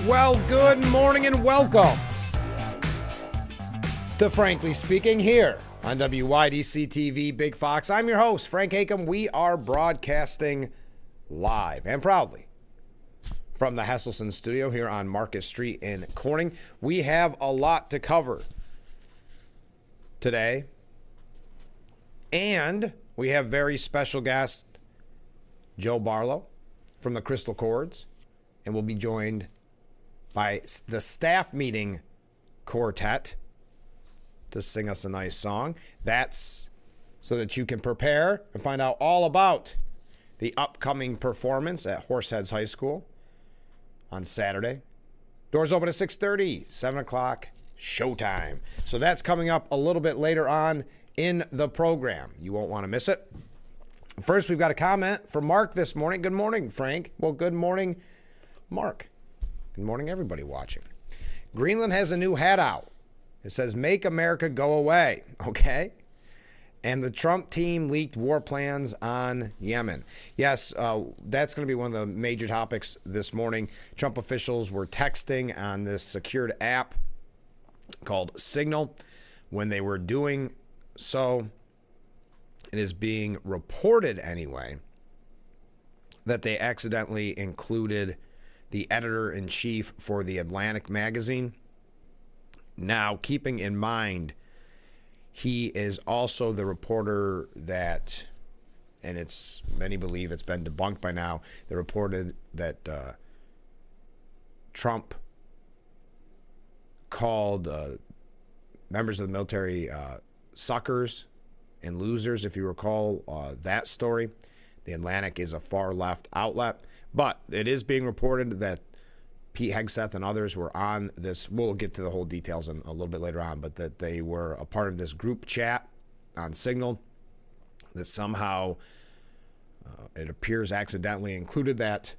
Well, good morning and welcome to Frankly Speaking here on WYDC TV Big Fox. I'm your host, Frank Hakem. We are broadcasting live and proudly from the Hesselson studio here on Marcus Street in Corning. We have a lot to cover today, and we have very special guest Joe Barlow from the Crystal Chords, and we'll be joined by the staff meeting quartet to sing us a nice song. That's so that you can prepare and find out all about the upcoming performance at Horseheads High School on Saturday. Doors open at 6:30, 7 o'clock, showtime. So that's coming up a little bit later on in the program. You won't want to miss it. First, we've got a comment from Mark this morning. Good morning, Frank. Well, good morning, Mark. Good morning, everybody watching. Greenland has a new hat out. It says, "Make America Go Away," okay? And the Trump team leaked war plans on Yemen. Yes, that's going to be one of the major topics this morning. Trump officials were texting on this secured app called Signal. When they were doing so, it is being reported anyway that they accidentally included the editor-in-chief for the Atlantic magazine. Now, keeping in mind, he is also the reporter that, and it's many believe it's been debunked by now, they reported that Trump called members of the military suckers and losers, if you recall that story. The Atlantic is a far-left outlet, but it is being reported that Pete Hegseth and others were on this. We'll get to the whole details a little bit later on, but that they were a part of this group chat on Signal that somehow it appears accidentally included that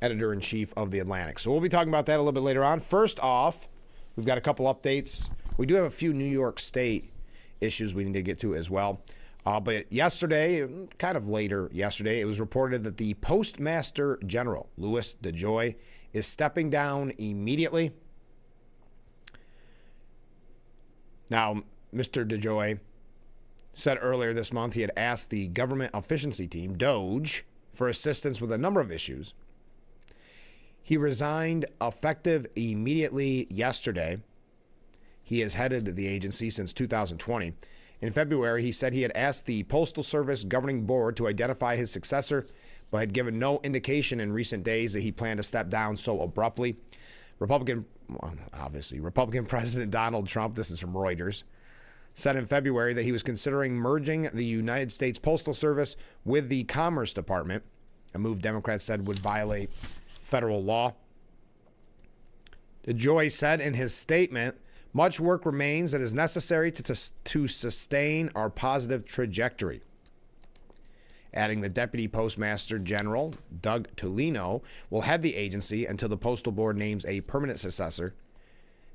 editor-in-chief of the Atlantic. So we'll be talking about that a little bit later on. First off, we've got a couple updates. We do have a few New York State issues we need to get to as well. But yesterday, kind of later yesterday, it was reported that the Postmaster General, Louis DeJoy, is stepping down immediately. Now, Mr. DeJoy said earlier this month he had asked the government efficiency team, DOGE, for assistance with a number of issues. He resigned effective immediately yesterday. He has headed the agency since 2020. In February, he said he had asked the Postal Service Governing Board to identify his successor, but had given no indication in recent days that he planned to step down so abruptly. Republican President Donald Trump, this is from Reuters, said in February that he was considering merging the United States Postal Service with the Commerce Department, a move Democrats said would violate federal law. DeJoy said in his statement, "Much work remains that is necessary to sustain our positive trajectory," adding the Deputy Postmaster General, Doug Tolino, will head the agency until the Postal Board names a permanent successor.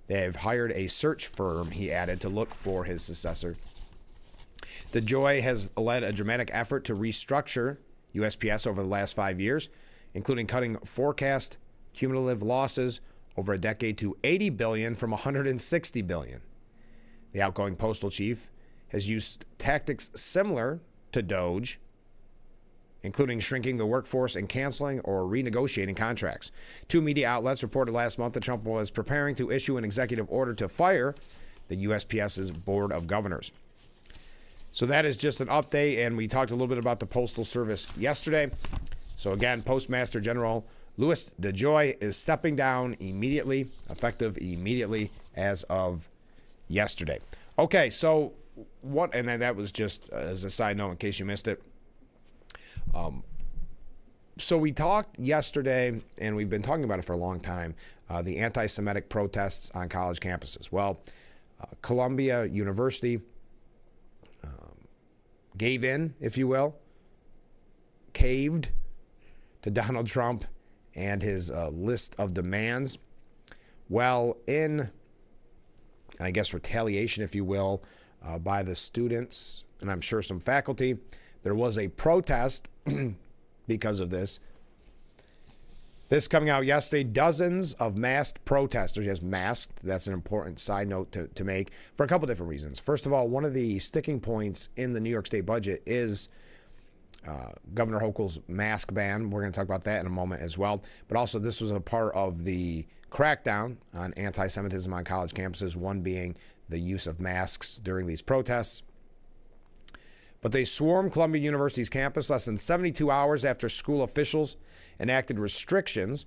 They have hired a search firm, he added, to look for his successor. DeJoy has led a dramatic effort to restructure USPS over the last 5 years, including cutting forecast cumulative losses over a decade to $80 billion from $160 billion. The outgoing postal chief has used tactics similar to DOGE, including shrinking the workforce and canceling or renegotiating contracts. Two media outlets reported last month that Trump was preparing to issue an executive order to fire the USPS's Board of Governors. So that is just an update, and we talked a little bit about the Postal Service yesterday. So again, Postmaster General Louis DeJoy is stepping down immediately, effective immediately as of yesterday. Okay, so what, and then that was just as a side note in case you missed it. So we talked yesterday, and we've been talking about it for a long time, the anti-Semitic protests on college campuses. Well, Columbia University gave in, if you will, caved to Donald Trump and his list of demands. Well, in, I guess, retaliation, if you will, by the students, and I'm sure some faculty, there was a protest because of this. This coming out yesterday, dozens of masked protesters, yes, masked, that's an important side note to make for a couple different reasons. First of all, one of the sticking points in the New York State budget is Governor Hochul's mask ban. We're going to talk about that in a moment as well. But also, this was a part of the crackdown on anti-Semitism on college campuses, one being the use of masks during these protests. But they swarmed Columbia University's campus less than 72 hours after school officials enacted restrictions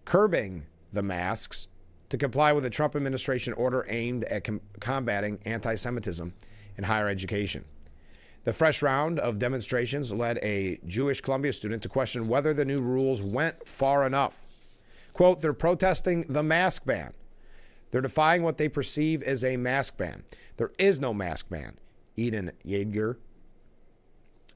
curbing the masks to comply with the Trump administration order aimed at combating anti-Semitism in higher education. The fresh round of demonstrations led a Jewish Columbia student to question whether the new rules went far enough. Quote, they're protesting the mask ban. They're defying what they perceive as a mask ban. There is no mask ban. Eden Yeager,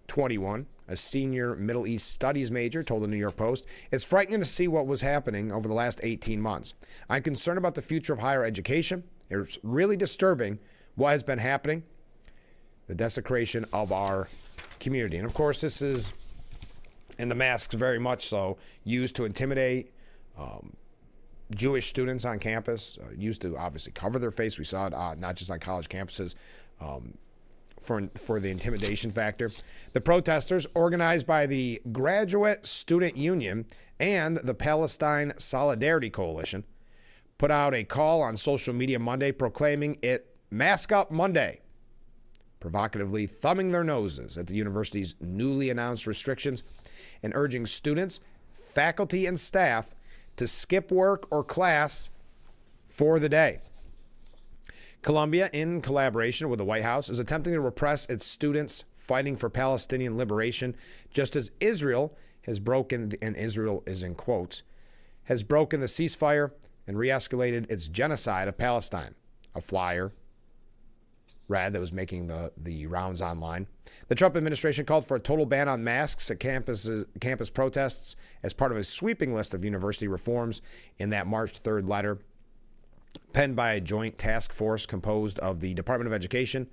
21, a senior Middle East studies major, told the New York Post, it's frightening to see what was happening over the last 18 months. I'm concerned about the future of higher education. It's really disturbing what has been happening, the desecration of our community. And of course, this is, and the masks very much so, used to intimidate Jewish students on campus, used to obviously cover their face. We saw it not just on college campuses, for the intimidation factor. The protesters, organized by the Graduate Student Union and the Palestine Solidarity Coalition, put out a call on social media Monday proclaiming it Mask Up Monday, provocatively thumbing their noses at the university's newly announced restrictions and urging students, faculty, and staff to skip work or class for the day. Columbia, in collaboration with the White House, is attempting to repress its students fighting for Palestinian liberation, just as Israel has broken, and Israel is in quotes, has broken the ceasefire and re-escalated its genocide of Palestine. A flyer read that was making the rounds online. The Trump administration called for a total ban on masks at campus protests as part of a sweeping list of university reforms in that March 3rd letter, penned by a joint task force composed of the Department of Education,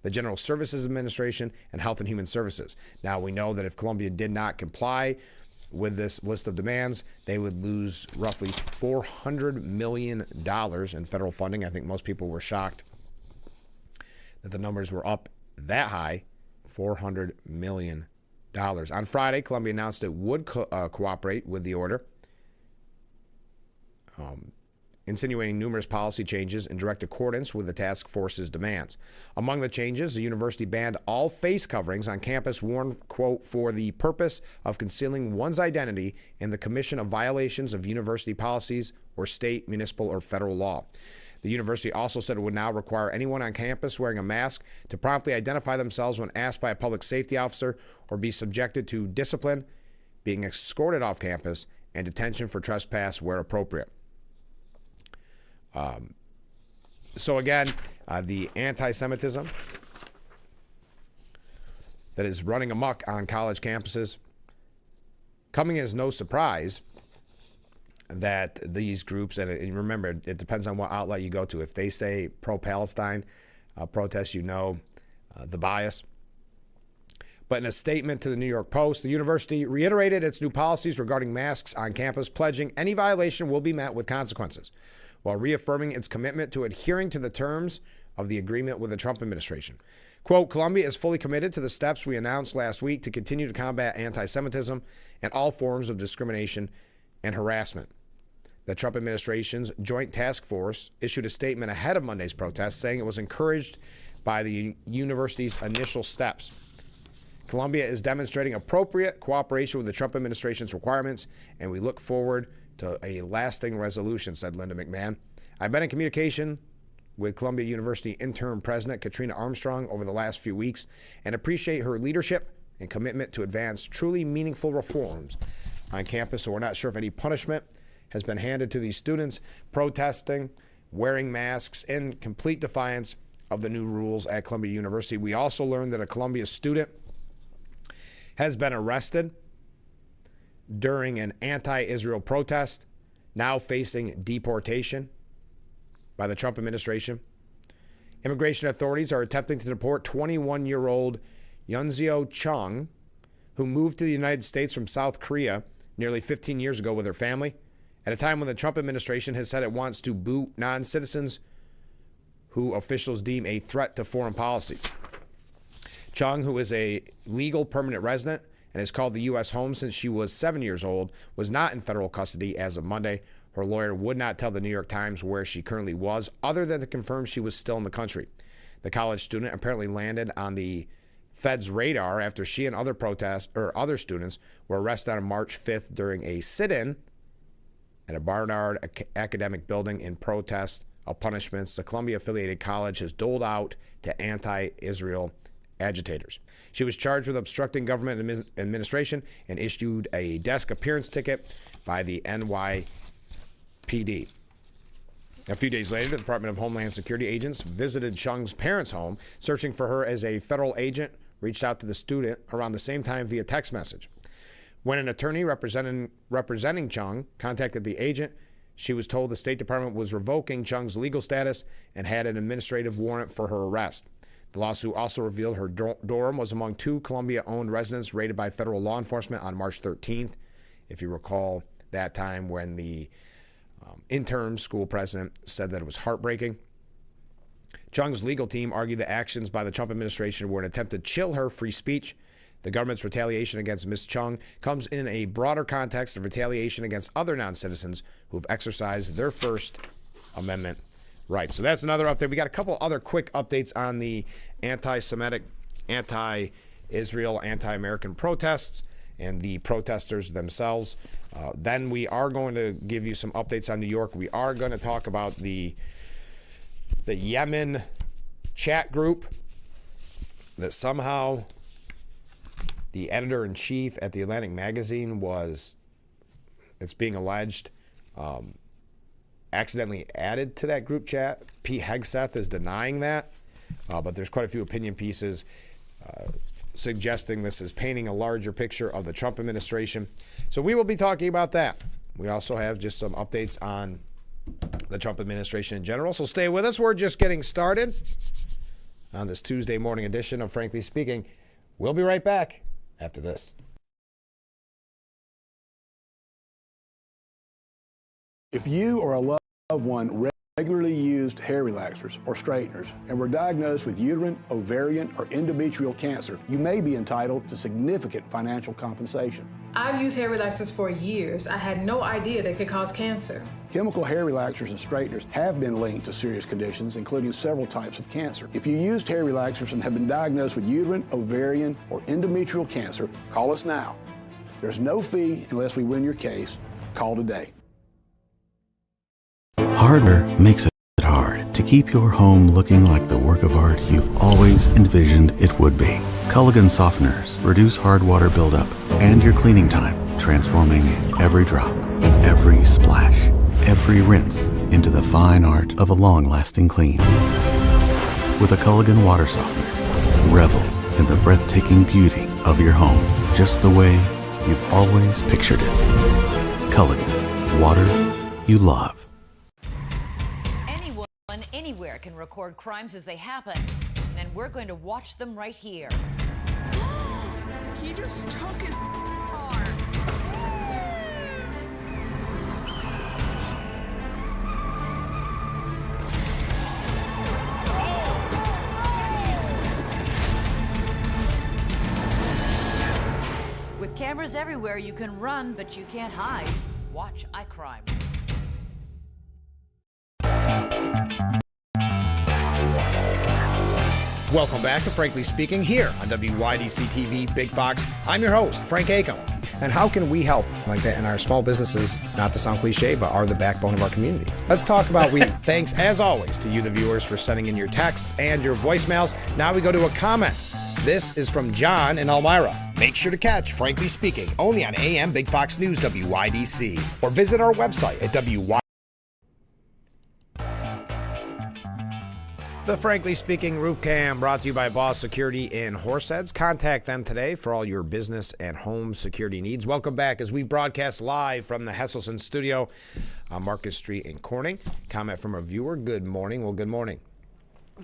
the General Services Administration, and Health and Human Services. Now, we know that if Columbia did not comply with this list of demands, they would lose roughly $400 million in federal funding. I think most people were shocked that the numbers were up that high, $400 million. On Friday, Columbia announced it would cooperate with the order, insinuating numerous policy changes in direct accordance with the task force's demands. Among the changes, the university banned all face coverings on campus worn, quote, for the purpose of concealing one's identity in the commission of violations of university policies or state, municipal, or federal law. The university also said it would now require anyone on campus wearing a mask to promptly identify themselves when asked by a public safety officer or be subjected to discipline, being escorted off campus, and detention for trespass where appropriate. So again, the anti-Semitism that is running amok on college campuses, coming as no surprise that these groups, and remember, it depends on what outlet you go to. If they say pro-Palestine protests, the bias. But in a statement to the New York Post, the university reiterated its new policies regarding masks on campus, pledging any violation will be met with consequences, while reaffirming its commitment to adhering to the terms of the agreement with the Trump administration. Quote, Columbia is fully committed to the steps we announced last week to continue to combat anti-Semitism and all forms of discrimination and harassment. The Trump administration's Joint Task Force issued a statement ahead of Monday's protest, saying it was encouraged by the university's initial steps. Columbia is demonstrating appropriate cooperation with the Trump administration's requirements, and we look forward to a lasting resolution, said Linda McMahon. I've been in communication with Columbia University interim president Katrina Armstrong over the last few weeks and appreciate her leadership and commitment to advance truly meaningful reforms on campus. So we're not sure if any punishment has been handed to these students protesting, wearing masks in complete defiance of the new rules at Columbia University. We also learned that a Columbia student has been arrested during an anti-Israel protest, now facing deportation by the Trump administration. Immigration authorities are attempting to deport 21-year-old Yunzio Chung, who moved to the United States from South Korea nearly 15 years ago with her family, at a time when the Trump administration has said it wants to boot non-citizens who officials deem a threat to foreign policy. Chung, who is a legal permanent resident and has called the U.S. home since she was 7 years old, was not in federal custody as of Monday. Her lawyer would not tell the New York Times where she currently was, other than to confirm she was still in the country. The college student apparently landed on the Fed's radar after she and other students were arrested on March 5th during a sit-in at a Barnard academic building in protest of punishments the Columbia-affiliated college has doled out to anti-Israel agitators. She was charged with obstructing government administration and issued a desk appearance ticket by the NYPD. A few days later, the Department of Homeland Security agents visited Chung's parents' home, searching for her as a federal agent reached out to the student around the same time via text message. When an attorney representing Chung contacted the agent, she was told the State Department was revoking Chung's legal status and had an administrative warrant for her arrest. The lawsuit also revealed her dorm was among 2 Columbia-owned residents raided by federal law enforcement on March 13th. If you recall that time when the interim school president said that it was heartbreaking. Chung's legal team argued the actions by the Trump administration were an attempt to chill her free speech. The government's retaliation against Ms. Chung comes in a broader context of retaliation against other non-citizens who have exercised their First Amendment rights. So that's another update. We got a couple other quick updates on the anti-Semitic, anti-Israel, anti-American protests and the protesters themselves. Then we are going to give you some updates on New York. We are going to talk about the Yemen chat group that somehow the editor-in-chief at the Atlantic magazine it's being alleged, accidentally added to that group chat. Pete Hegseth is denying that, but there's quite a few opinion pieces suggesting this is painting a larger picture of the Trump administration. So we will be talking about that. We also have just some updates on the Trump administration in general. So stay with us. We're just getting started on this Tuesday morning edition of Frankly Speaking. We'll be right back after this. If you or a loved one regularly used hair relaxers or straighteners and were diagnosed with uterine, ovarian, or endometrial cancer, you may be entitled to significant financial compensation. I've used hair relaxers for years. I had no idea they could cause cancer. Chemical hair relaxers and straighteners have been linked to serious conditions, including several types of cancer. If you used hair relaxers and have been diagnosed with uterine, ovarian, or endometrial cancer, call us now. There's no fee unless we win your case. Call today. Harder makes it hard to keep your home looking like the work of art you've always envisioned it would be. Culligan softeners reduce hard water buildup and your cleaning time, transforming every drop, every splash, every rinse into the fine art of a long-lasting clean. With a Culligan water softener, revel in the breathtaking beauty of your home, just the way you've always pictured it. Culligan, water you love. Anywhere can record crimes as they happen, and we're going to watch them right here. He just took his arm. With cameras everywhere, you can run, but you can't hide. Watch iCrime. Welcome back to Frankly Speaking here on WYDC TV Big Fox. I'm your host, Frank Acom. And how can we help like that in our small businesses, not to sound cliche, but are the backbone of our community? Let's talk about we. Thanks, as always, to you, the viewers, for sending in your texts and your voicemails. Now we go to a comment. This is from John in Elmira. Make sure to catch Frankly Speaking only on AM Big Fox News WYDC, or visit our website at WYDC. The Frankly Speaking Roof Cam brought to you by Boss Security in Horseheads. Contact them today for all your business and home security needs. Welcome back as we broadcast live from the Hesselson studio on Marcus Street in Corning. Comment from a viewer. Good morning. Well, good morning.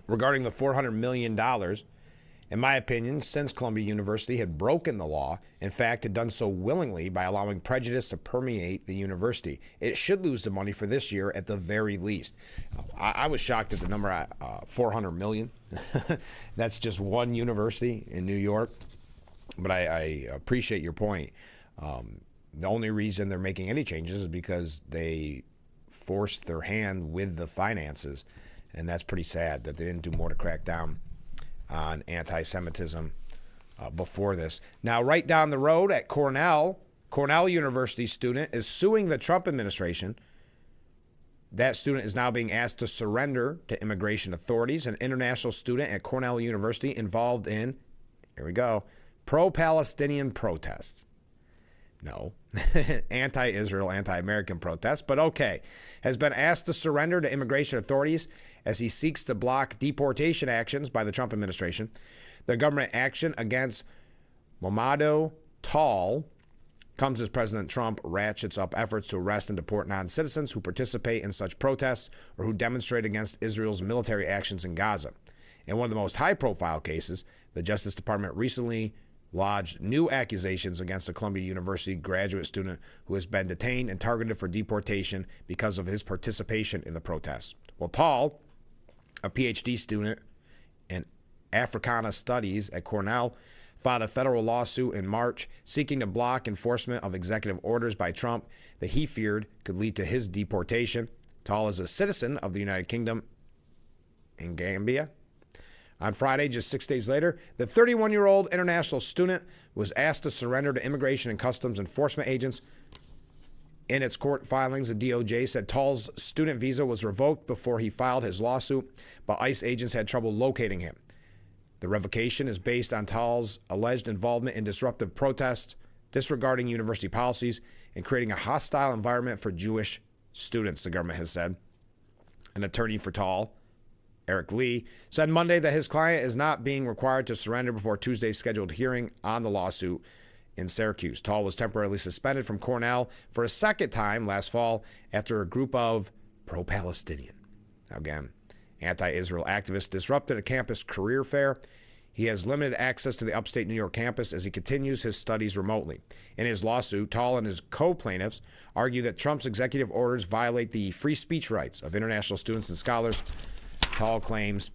Regarding the $400 million In my opinion, since Columbia University had broken the law, in fact, had done so willingly by allowing prejudice to permeate the university, it should lose the money for this year at the very least. I was shocked at the number at $400 million. That's just one university in New York. But I appreciate your point. The only reason they're making any changes is because they forced their hand with the finances. And that's pretty sad that they didn't do more to crack down on anti-Semitism before this. Now, right down the road at Cornell University student is suing the Trump administration. That student is now being asked to surrender to immigration authorities. An international student at Cornell University involved in, here we go, pro-Palestinian protests. No, anti-Israel, anti-American protests, but okay, has been asked to surrender to immigration authorities as he seeks to block deportation actions by the Trump administration. The government action against Mohammed Tal comes as President Trump ratchets up efforts to arrest and deport non-citizens who participate in such protests or who demonstrate against Israel's military actions in Gaza. In one of the most high-profile cases, the Justice Department recently lodged new accusations against a Columbia University graduate student who has been detained and targeted for deportation because of his participation in the protests. Well, Tal, a PhD student in Africana Studies at Cornell, filed a federal lawsuit in March seeking to block enforcement of executive orders by Trump that he feared could lead to his deportation. Tal is a citizen of the United Kingdom and Gambia. On Friday, just 6 days later, the 31-year-old international student was asked to surrender to Immigration and Customs Enforcement agents. In its court filings, the DOJ said Tal's student visa was revoked before he filed his lawsuit, but ICE agents had trouble locating him. The revocation is based on Tal's alleged involvement in disruptive protests, disregarding university policies, and creating a hostile environment for Jewish students, the government has said. An attorney for Tal, Eric Lee, said Monday that his client is not being required to surrender before Tuesday's scheduled hearing on the lawsuit in Syracuse. Tal was temporarily suspended from Cornell for a second time last fall after a group of pro-Palestinian, again, anti-Israel activists disrupted a campus career fair. He has limited access to the upstate New York campus as he continues his studies remotely. In his lawsuit, Tal and his co-plaintiffs argue that Trump's executive orders violate the free speech rights of international students and scholars. Tal claims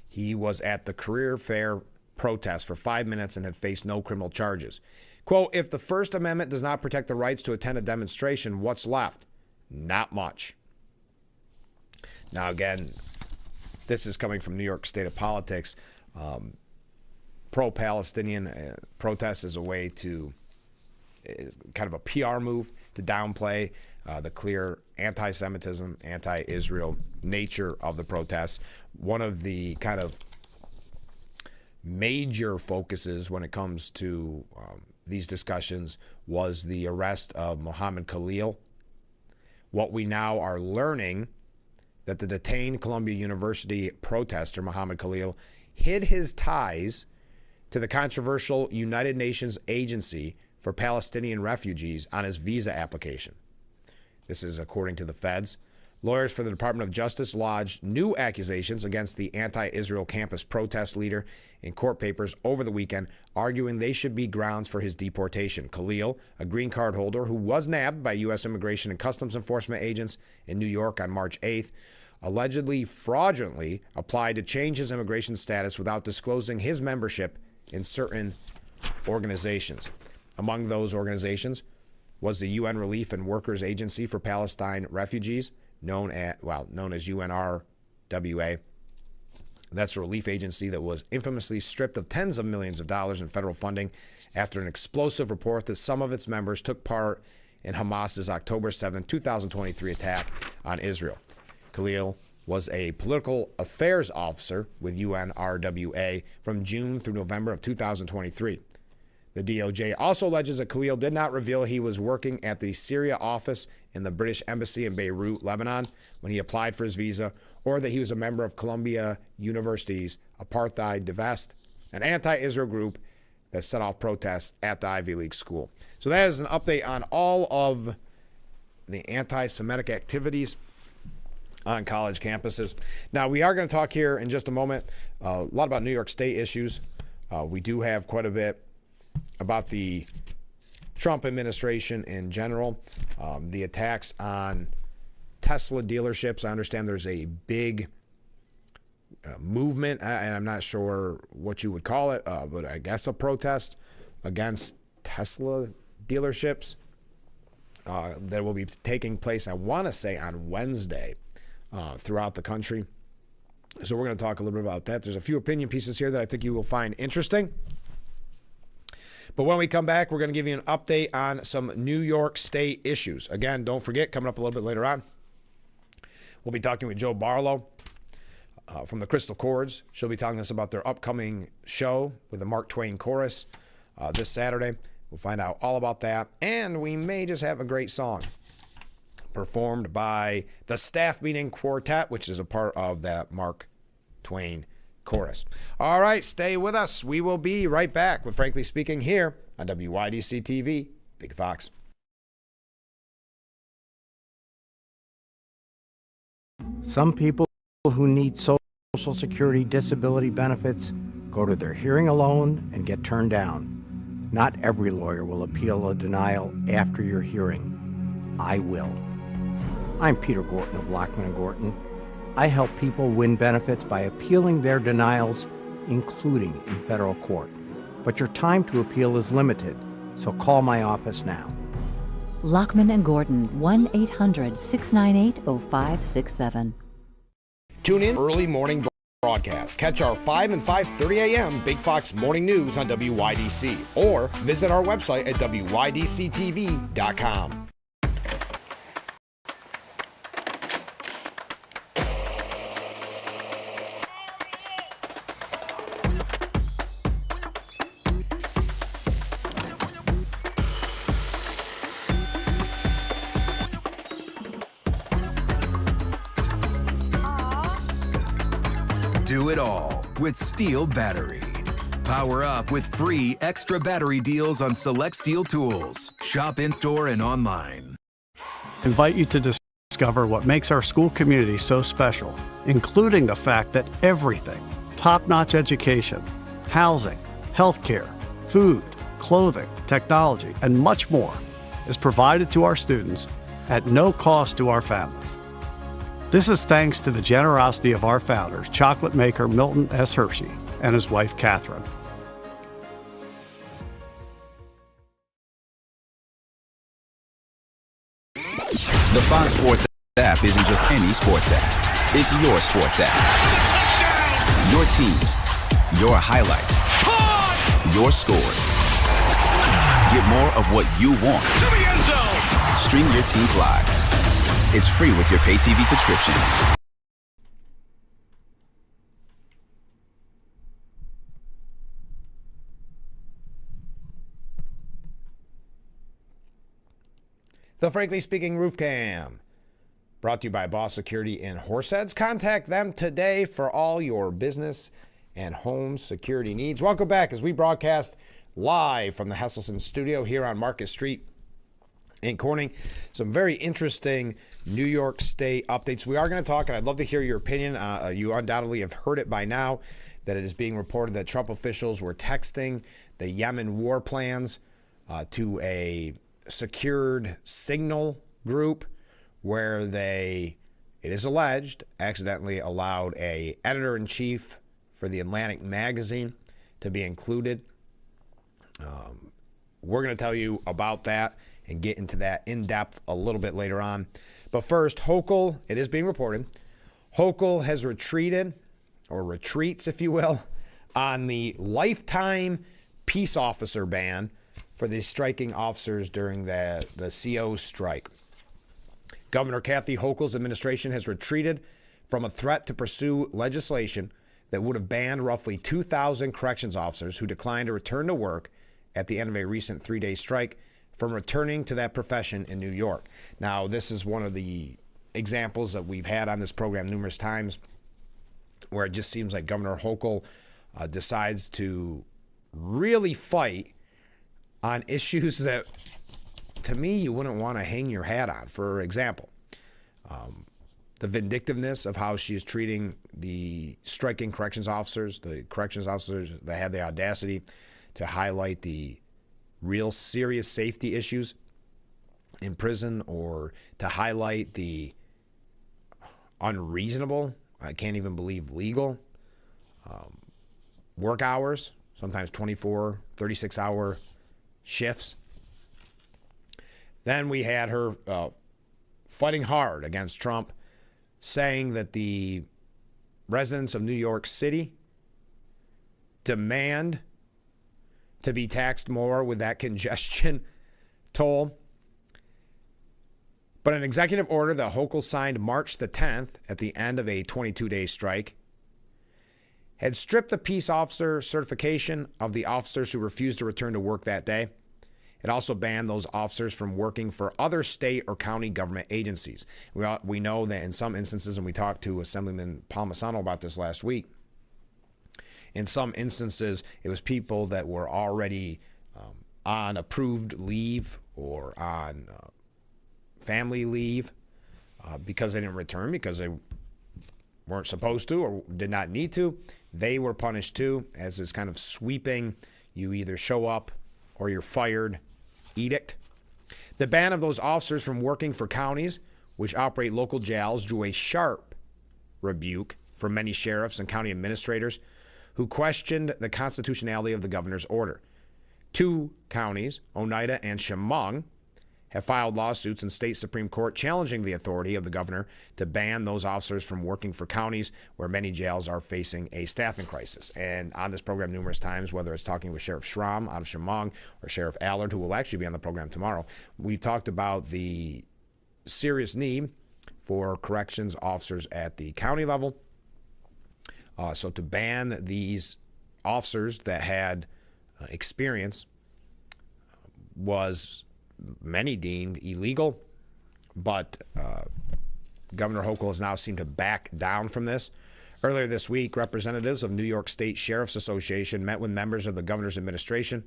he was at the career fair protest for 5 minutes and had faced no criminal charges. Quote, if the First Amendment does not protect the rights to attend a demonstration, what's left? Not much. Now, again, this is coming from New York State of Politics. Pro-Palestinian protest is a way to, is kind of a PR move to downplay the clear anti-Semitism, anti-Israel nature of the protests. One of the kind of major focuses when it comes to these discussions was the arrest of Mohammed Khalil. What we now are learning that the detained Columbia University protester, Mohammed Khalil, hid his ties to the controversial United Nations Agency for Palestinian Refugees on his visa application. This is according to the feds. Lawyers for the Department of Justice lodged new accusations against the anti-Israel campus protest leader in court papers over the weekend, arguing they should be grounds for his deportation. Khalil, a green card holder who was nabbed by U.S. Immigration and Customs Enforcement agents in New York on March 8th, allegedly fraudulently applied to change his immigration status without disclosing his membership in certain organizations. Among those organizations was the UN Relief and Workers Agency for Palestine Refugees, known as UNRWA. That's a relief agency that was infamously stripped of tens of millions of dollars in federal funding after an explosive report that some of its members took part in Hamas's October 7, 2023 attack on Israel. Khalil was a political affairs officer with UNRWA from June through November of 2023. The DOJ also alleges that Khalil did not reveal he was working at the Syria office in the British Embassy in Beirut, Lebanon, when he applied for his visa, or that he was a member of Columbia University's Apartheid Divest, an anti-Israel group that set off protests at the Ivy League school. So that is an update on all of the anti-Semitic activities on college campuses. Now, we are going to talk here in just a moment a lot about New York State issues. We do have quite a bit about the Trump administration in general, the attacks on Tesla dealerships. I understand there's a big movement, and I'm not sure what you would call it, but I guess a protest against Tesla dealerships that will be taking place, I want to say, on Wednesday throughout the country. So we're going to talk a little bit about that. There's a few opinion pieces here that I think you will find interesting. But when we come back, we're going to give you an update on some New York State issues. Again, don't forget, coming up a little bit later on, we'll be talking with Joe Barlow from the Crystal Chords. She'll be telling us about their upcoming show with the Mark Twain Chorus this Saturday. We'll find out all about that. And we may just have a great song performed by the Staff Meeting Quartet, which is a part of that Mark Twain Chorus. All right, stay with us. We will be right back with Frankly Speaking here on WYDC TV, Big Fox. Some people who need Social Security disability benefits go to their hearing alone and get turned down. Not every lawyer will appeal a denial after your hearing. I will. I'm Peter Gorton of Lockman & Gorton. I help people win benefits by appealing their denials, including in federal court. But your time to appeal is limited, so call my office now. Lockman & Gordon, 1-800-698-0567. Tune in early morning broadcast. Catch our 5 and 5:30 a.m. Big Fox Morning News on WYDC or visit our website at WYDCTV.com. Do it all with Steel Battery. Power up with free extra battery deals on select Steel tools. Shop in-store and online. Invite you to discover what makes our school community so special, including the fact that everything, top-notch education, housing, healthcare, food, clothing, technology, and much more is provided to our students at no cost to our families. This is thanks to the generosity of our founders, chocolate maker Milton S. Hershey and his wife, Catherine. The Fox Sports app isn't just any sports app. It's your sports app. Your teams, your highlights, your scores. Get more of what you want. To the end zone. Stream your teams live. It's free with your pay TV subscription. The Frankly Speaking Roof Cam, brought to you by Boss Security in Horseheads. Contact them today for all your business and home security needs. Welcome back as we broadcast live from the Hesselson studio here on Market Street in Corning. Some very interesting New York State updates. We are going to talk, and I'd love to hear your opinion. You undoubtedly have heard it by now, that it is being reported that Trump officials were texting the Yemen war plans to a secured signal group where they, it is alleged, accidentally allowed a editor-in-chief for the Atlantic magazine to be included. We're going to tell you about that and get into that in depth a little bit later on. But first, Hochul, it is being reported, Hochul has retreated, or retreats, if you will, on the lifetime peace officer ban for the striking officers during the CO strike. Governor Kathy Hochul's administration has retreated from a threat to pursue legislation that would have banned roughly 2,000 corrections officers who declined to return to work at the end of a recent 3-day strike from returning to that profession in New York. Now, this is one of the examples that we've had on this program numerous times where it just seems like Governor Hochul decides to really fight on issues that, to me, you wouldn't want to hang your hat on. For example, the vindictiveness of how she is treating the striking corrections officers that had the audacity to highlight the real serious safety issues in prison, or to highlight the unreasonable, I can't even believe legal, work hours, sometimes 24, 36-hour shifts. Then we had her fighting hard against Trump, saying that the residents of New York City demand to be taxed more with that congestion toll. But an executive order that Hochul signed March the 10th at the end of a 22-day strike had stripped the peace officer certification of the officers who refused to return to work that day. It also banned those officers from working for other state or county government agencies. We know that in some instances, and we talked to Assemblyman Palmisano about this last week, in some instances, it was people that were already on approved leave or on family leave because they didn't return, because they weren't supposed to or did not need to. They were punished too, as this kind of sweeping, you either show up or you're fired edict. The ban of those officers from working for counties, which operate local jails, drew a sharp rebuke from many sheriffs and county administrators who questioned the constitutionality of the governor's order. 2 counties, Oneida and Chemung, have filed lawsuits in state Supreme Court challenging the authority of the governor to ban those officers from working for counties where many jails are facing a staffing crisis. And on this program numerous times, whether it's talking with Sheriff Schramm out of Chemung or Sheriff Allard, who will actually be on the program tomorrow, we've talked about the serious need for corrections officers at the county level. So to ban these officers that had experience was many deemed illegal, but Governor Hochul has now seemed to back down from this. Earlier this week, representatives of New York State Sheriff's Association met with members of the governor's administration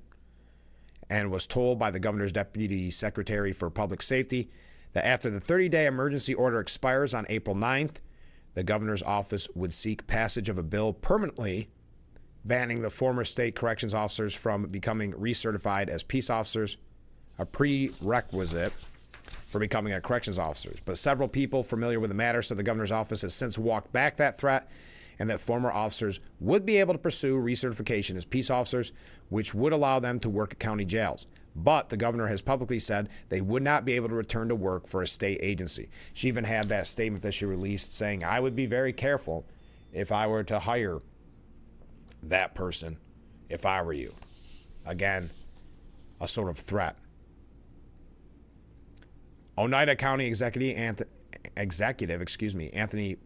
and was told by the governor's deputy secretary for public safety that after the 30-day emergency order expires on April 9th, the governor's office would seek passage of a bill permanently banning the former state corrections officers from becoming recertified as peace officers, a prerequisite for becoming a corrections officer. But several people familiar with the matter said the governor's office has since walked back that threat, and that former officers would be able to pursue recertification as peace officers, which would allow them to work at county jails. But the governor has publicly said they would not be able to return to work for a state agency. She even had that statement that she released saying, I would be very careful if I were to hire that person if I were you. Again, a sort of threat. Oneida County Executive Anthony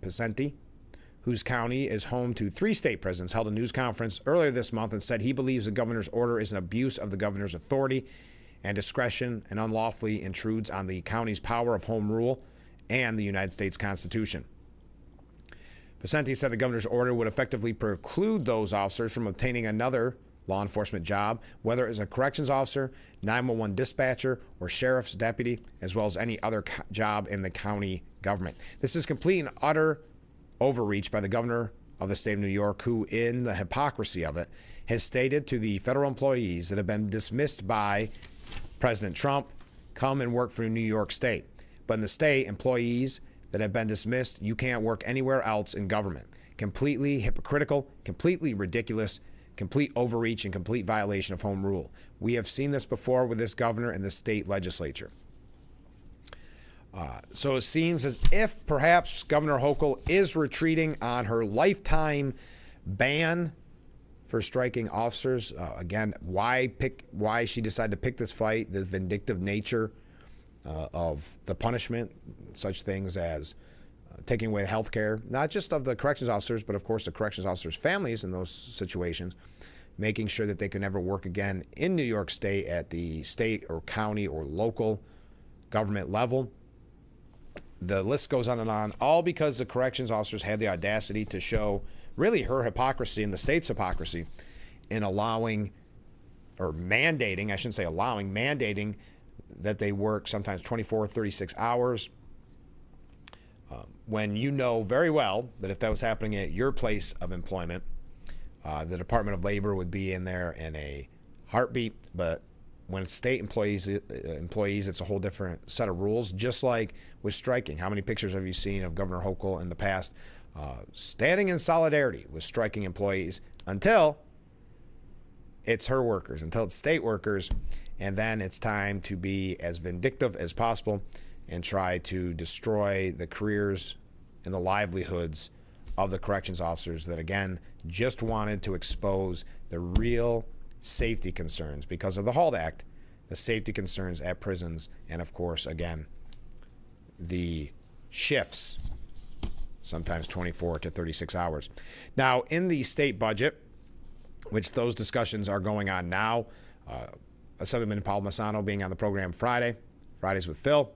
Pacenti, whose county is home to 3 state prisons, held a news conference earlier this month and said he believes the governor's order is an abuse of the governor's authority and discretion and unlawfully intrudes on the county's power of home rule and the United States Constitution. Pacenti said the governor's order would effectively preclude those officers from obtaining another law enforcement job, whether as a corrections officer, 911 dispatcher, or sheriff's deputy, as well as any other job in the county government. This is complete and utter overreach by the governor of the state of New York, who, in the hypocrisy of it, has stated to the federal employees that have been dismissed by President Trump, come and work for New York State. But in the state, employees that have been dismissed, you can't work anywhere else in government. Completely hypocritical, completely ridiculous, complete overreach, and complete violation of home rule. We have seen this before with this governor and the state legislature. So it seems as if perhaps Governor Hochul is retreating on her lifetime ban for striking officers. Again, why she decided to pick this fight, the vindictive nature of the punishment, such things as taking away health care, not just of the corrections officers, but of course the corrections officers' families in those situations, making sure that they can never work again in New York State at the state or county or local government level. The list goes on and on, all because the corrections officers had the audacity to show really her hypocrisy and the state's hypocrisy in allowing, or mandating, I shouldn't say allowing, mandating that they work sometimes 24, 36 hours, when you know very well that if that was happening at your place of employment, the Department of Labor would be in there in a heartbeat. But when it's state employees, it's a whole different set of rules, just like with striking. How many pictures have you seen of Governor Hochul in the past standing in solidarity with striking employees until it's her workers, until it's state workers, and then it's time to be as vindictive as possible and try to destroy the careers and the livelihoods of the corrections officers that, again, just wanted to expose the real safety concerns because of the HALT Act, the safety concerns at prisons, and, of course, again, the shifts, sometimes 24 to 36 hours. Now, in the state budget, which those discussions are going on now, Assemblyman Paul Massano being on the program Fridays with Phil,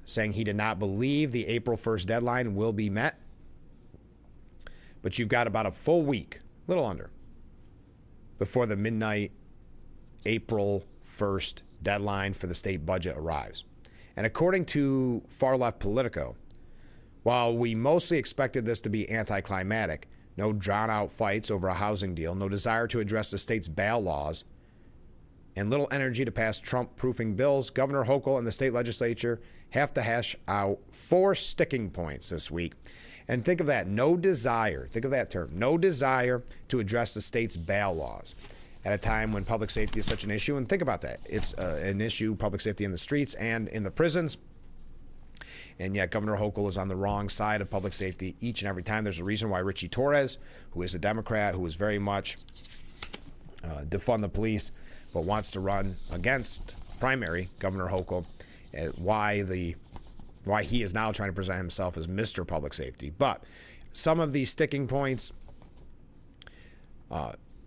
saying he did not believe the April 1st deadline will be met. But you've got about a full week, a little under, before the midnight April 1st deadline for the state budget arrives. And according to far-left Politico, while we mostly expected this to be anticlimactic, no drawn-out fights over a housing deal, no desire to address the state's bail laws, and little energy to pass Trump-proofing bills, Governor Hochul and the state legislature have to hash out 4 sticking points this week. And think of that, no desire, think of that term, no desire to address the state's bail laws at a time when public safety is such an issue. And think about that. It's an issue, public safety in the streets and in the prisons. And yet Governor Hochul is on the wrong side of public safety each and every time. There's a reason why Richie Torres, who is a Democrat, who is very much defund the police, but wants to run against primary Governor Hochul, why he is now trying to present himself as Mr. Public Safety. But some of these sticking points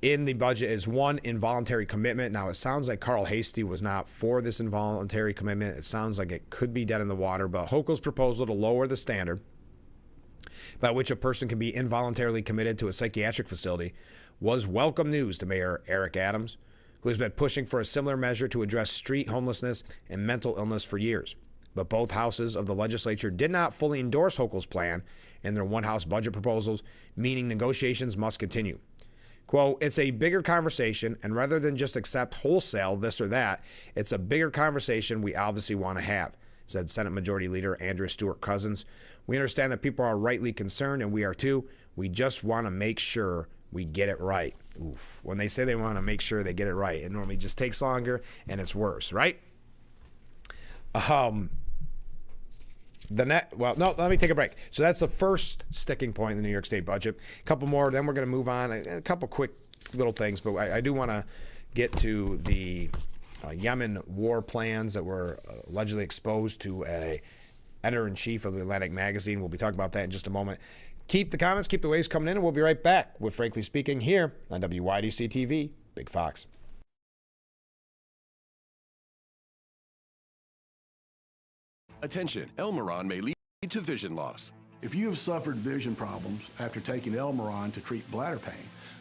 in the budget is one, involuntary commitment. Now, it sounds like Carl Hastie was not for this involuntary commitment. It sounds like it could be dead in the water, but Hochul's proposal to lower the standard by which a person can be involuntarily committed to a psychiatric facility was welcome news to Mayor Eric Adams, who has been pushing for a similar measure to address street homelessness and mental illness for years. But both houses of the legislature did not fully endorse Hochul's plan in their one-house budget proposals, meaning negotiations must continue. Quote, it's a bigger conversation, and rather than just accept wholesale this or that, it's a bigger conversation we obviously want to have, said Senate Majority Leader Andrew Stewart Cousins. We understand that people are rightly concerned, and we are too. We just want to make sure we get it right. Oof. When they say they want to make sure they get it right, it normally just takes longer and it's worse, right? Let me take a break. So that's the first sticking point in the New York State budget. A couple more, then we're going to move on. A couple quick little things, but I do want to get to the Yemen war plans that were allegedly exposed to a editor-in-chief of the Atlantic magazine. We'll be talking about that in just a moment. Keep the comments, keep the waves coming in, and we'll be right back with Frankly Speaking here on WYDC TV, Big Fox. Attention, Elmeron may lead to vision loss. If you have suffered vision problems after taking Elmeron to treat bladder pain,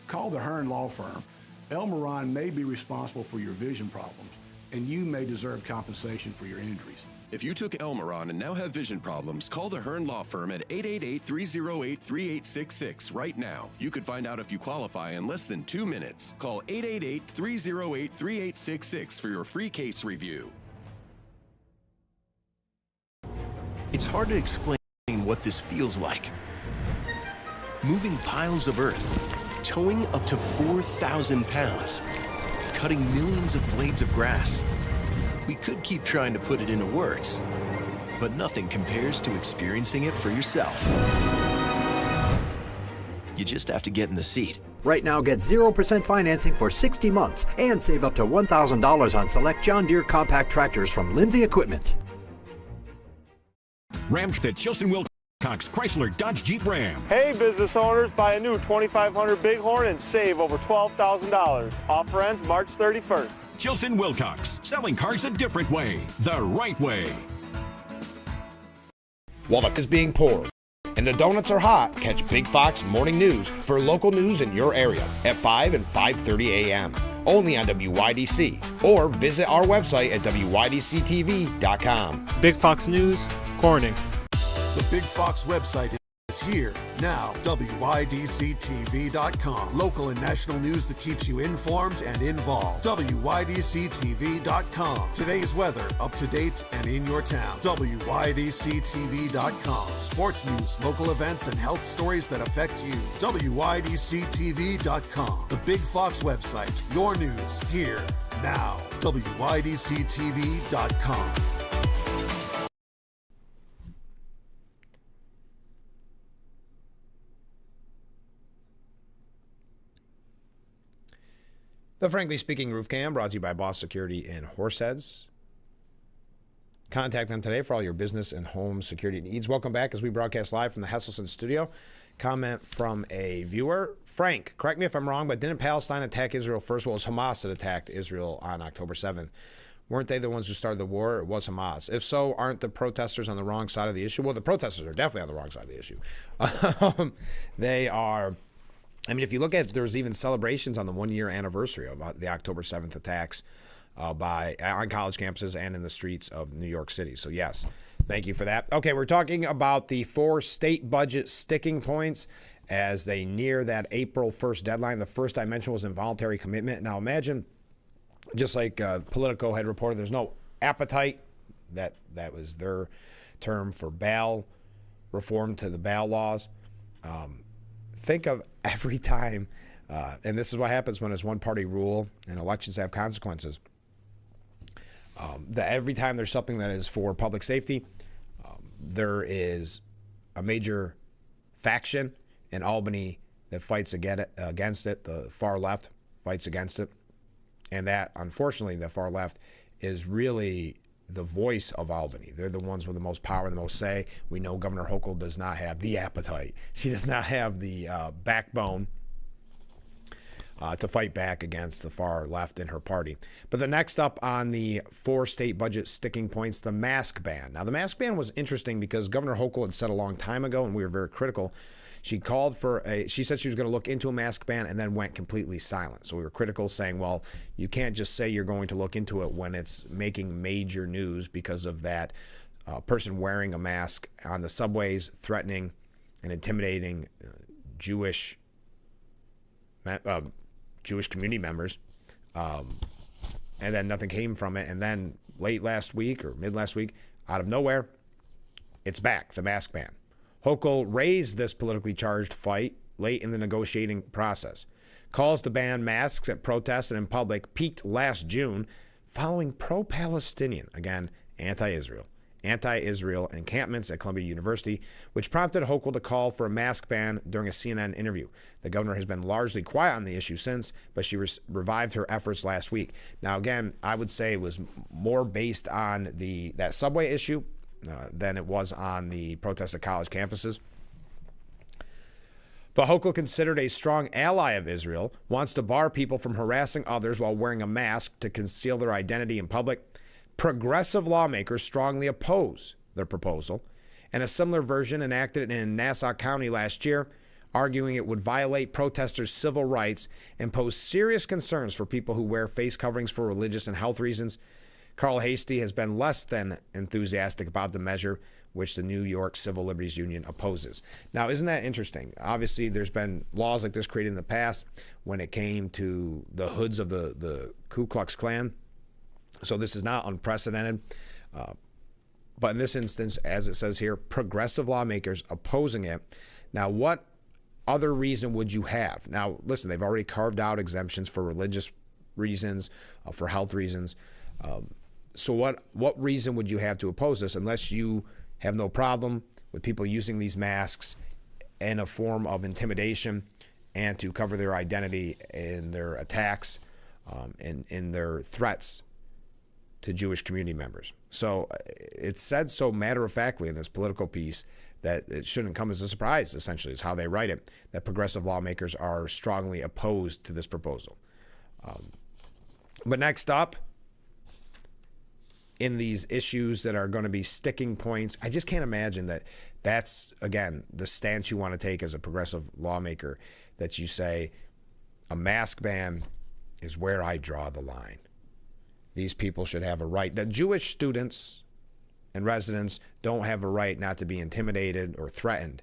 call the Hearn Law Firm. Elmeron may be responsible for your vision problems, and you may deserve compensation for your injuries. If you took Elmeron and now have vision problems, call the Hearn Law Firm at 888-308-3866 right now. You could find out if you qualify in less than 2 minutes. Call 888-308-3866 for your free case review. It's hard to explain what this feels like. Moving piles of earth, towing up to 4,000 pounds, cutting millions of blades of grass. We could keep trying to put it into words, but nothing compares to experiencing it for yourself. You just have to get in the seat. Right now, get 0% financing for 60 months and save up to $1,000 on select John Deere compact tractors from Lindsay Equipment. Ram at Chilson Wilcox Chrysler Dodge Jeep Ram. Hey business owners, buy a new 2500 Bighorn and save over $12,000. Offer ends March 31st. Chilson Wilcox, selling cars a different way, the right way. While the is being poured and the donuts are hot, catch Big Fox Morning News for local news in your area at 5 and 5:30 a.m. only on WYDC, or visit our website at WYDCTV.com. Big Fox News, Corning. The Big Fox website is here now. WYDCTV.com. Local and national news that keeps you informed and involved. WYDCTV.com. Today's weather, up to date and in your town. WYDCTV.com. Sports news, local events, and health stories that affect you. WYDCTV.com. The Big Fox website. Your news here now. WYDCTV.com. The Frankly Speaking Roof Cam, brought to you by Boss Security in Horseheads. Contact them today for all your business and home security needs. Welcome back as we broadcast live from the Hesselson studio. Comment from a viewer. Frank, correct me if I'm wrong, but didn't Palestine attack Israel first? Well, it was Hamas that attacked Israel on October 7th. Weren't they the ones who started the war? It was Hamas. If so, aren't the protesters on the wrong side of the issue? Well, the protesters are definitely on the wrong side of the issue. They are... I mean, if you look at, there's even celebrations on the one-year anniversary of the October 7th attacks on college campuses and in the streets of New York City. So, yes, thank you for that. Okay, we're talking about the 4 state budget sticking points as they near that April 1st deadline. The first I mentioned was involuntary commitment. Now, imagine, just like Politico had reported, there's no appetite. That was their term for bail reform to the bail laws. Think of every time, and this is what happens when it's one-party rule and elections have consequences, that every time there's something that is for public safety, there is a major faction in Albany that fights against it. The far left fights against it. And that, unfortunately, the far left is really the voice of Albany. They're the ones with the most power, the most say. We know Governor Hochul does not have the appetite. She does not have the backbone to fight back against the far left in her party. But the next up on the 4 state budget sticking points, the mask ban. Now, the mask ban was interesting because Governor Hochul had said a long time ago, and we were very critical. She said she was going to look into a mask ban and then went completely silent. So we were critical, saying, well, you can't just say you're going to look into it when it's making major news because of that person wearing a mask on the subways, threatening and intimidating Jewish community members. And then nothing came from it. And then late last week or mid last week, out of nowhere, it's back, the mask ban. Hochul raised this politically charged fight late in the negotiating process. Calls to ban masks at protests and in public peaked last June following pro-Palestinian, again, anti-Israel encampments at Columbia University, which prompted Hochul to call for a mask ban during a CNN interview. The governor has been largely quiet on the issue since, but she revived her efforts last week. Now, again, I would say it was more based on that subway issue than it was on the protests at college campuses. But Hochul, considered a strong ally of Israel, wants to bar people from harassing others while wearing a mask to conceal their identity in public. Progressive lawmakers strongly oppose their proposal, and a similar version enacted in Nassau County last year, arguing it would violate protesters' civil rights and pose serious concerns for people who wear face coverings for religious and health reasons. Carl Hastie has been less than enthusiastic about the measure, which the New York Civil Liberties Union opposes. Now, isn't that interesting? Obviously, there's been laws like this created in the past when it came to the hoods of the Ku Klux Klan. So this is not unprecedented. But in this instance, as it says here, progressive lawmakers opposing it. Now, what other reason would you have? Now, listen, they've already carved out exemptions for religious reasons, for health reasons. So what reason would you have to oppose this unless you have no problem with people using these masks in a form of intimidation and to cover their identity in their attacks and in their threats to Jewish community members? So it's said so matter-of-factly in this political piece that it shouldn't come as a surprise, essentially, is how they write it, that progressive lawmakers are strongly opposed to this proposal. But next up, in these issues that are going to be sticking points, I just can't imagine that that's, again, the stance you want to take as a progressive lawmaker, that you say a mask ban is where I draw the line. These people should have a right. That Jewish students and residents don't have a right not to be intimidated or threatened.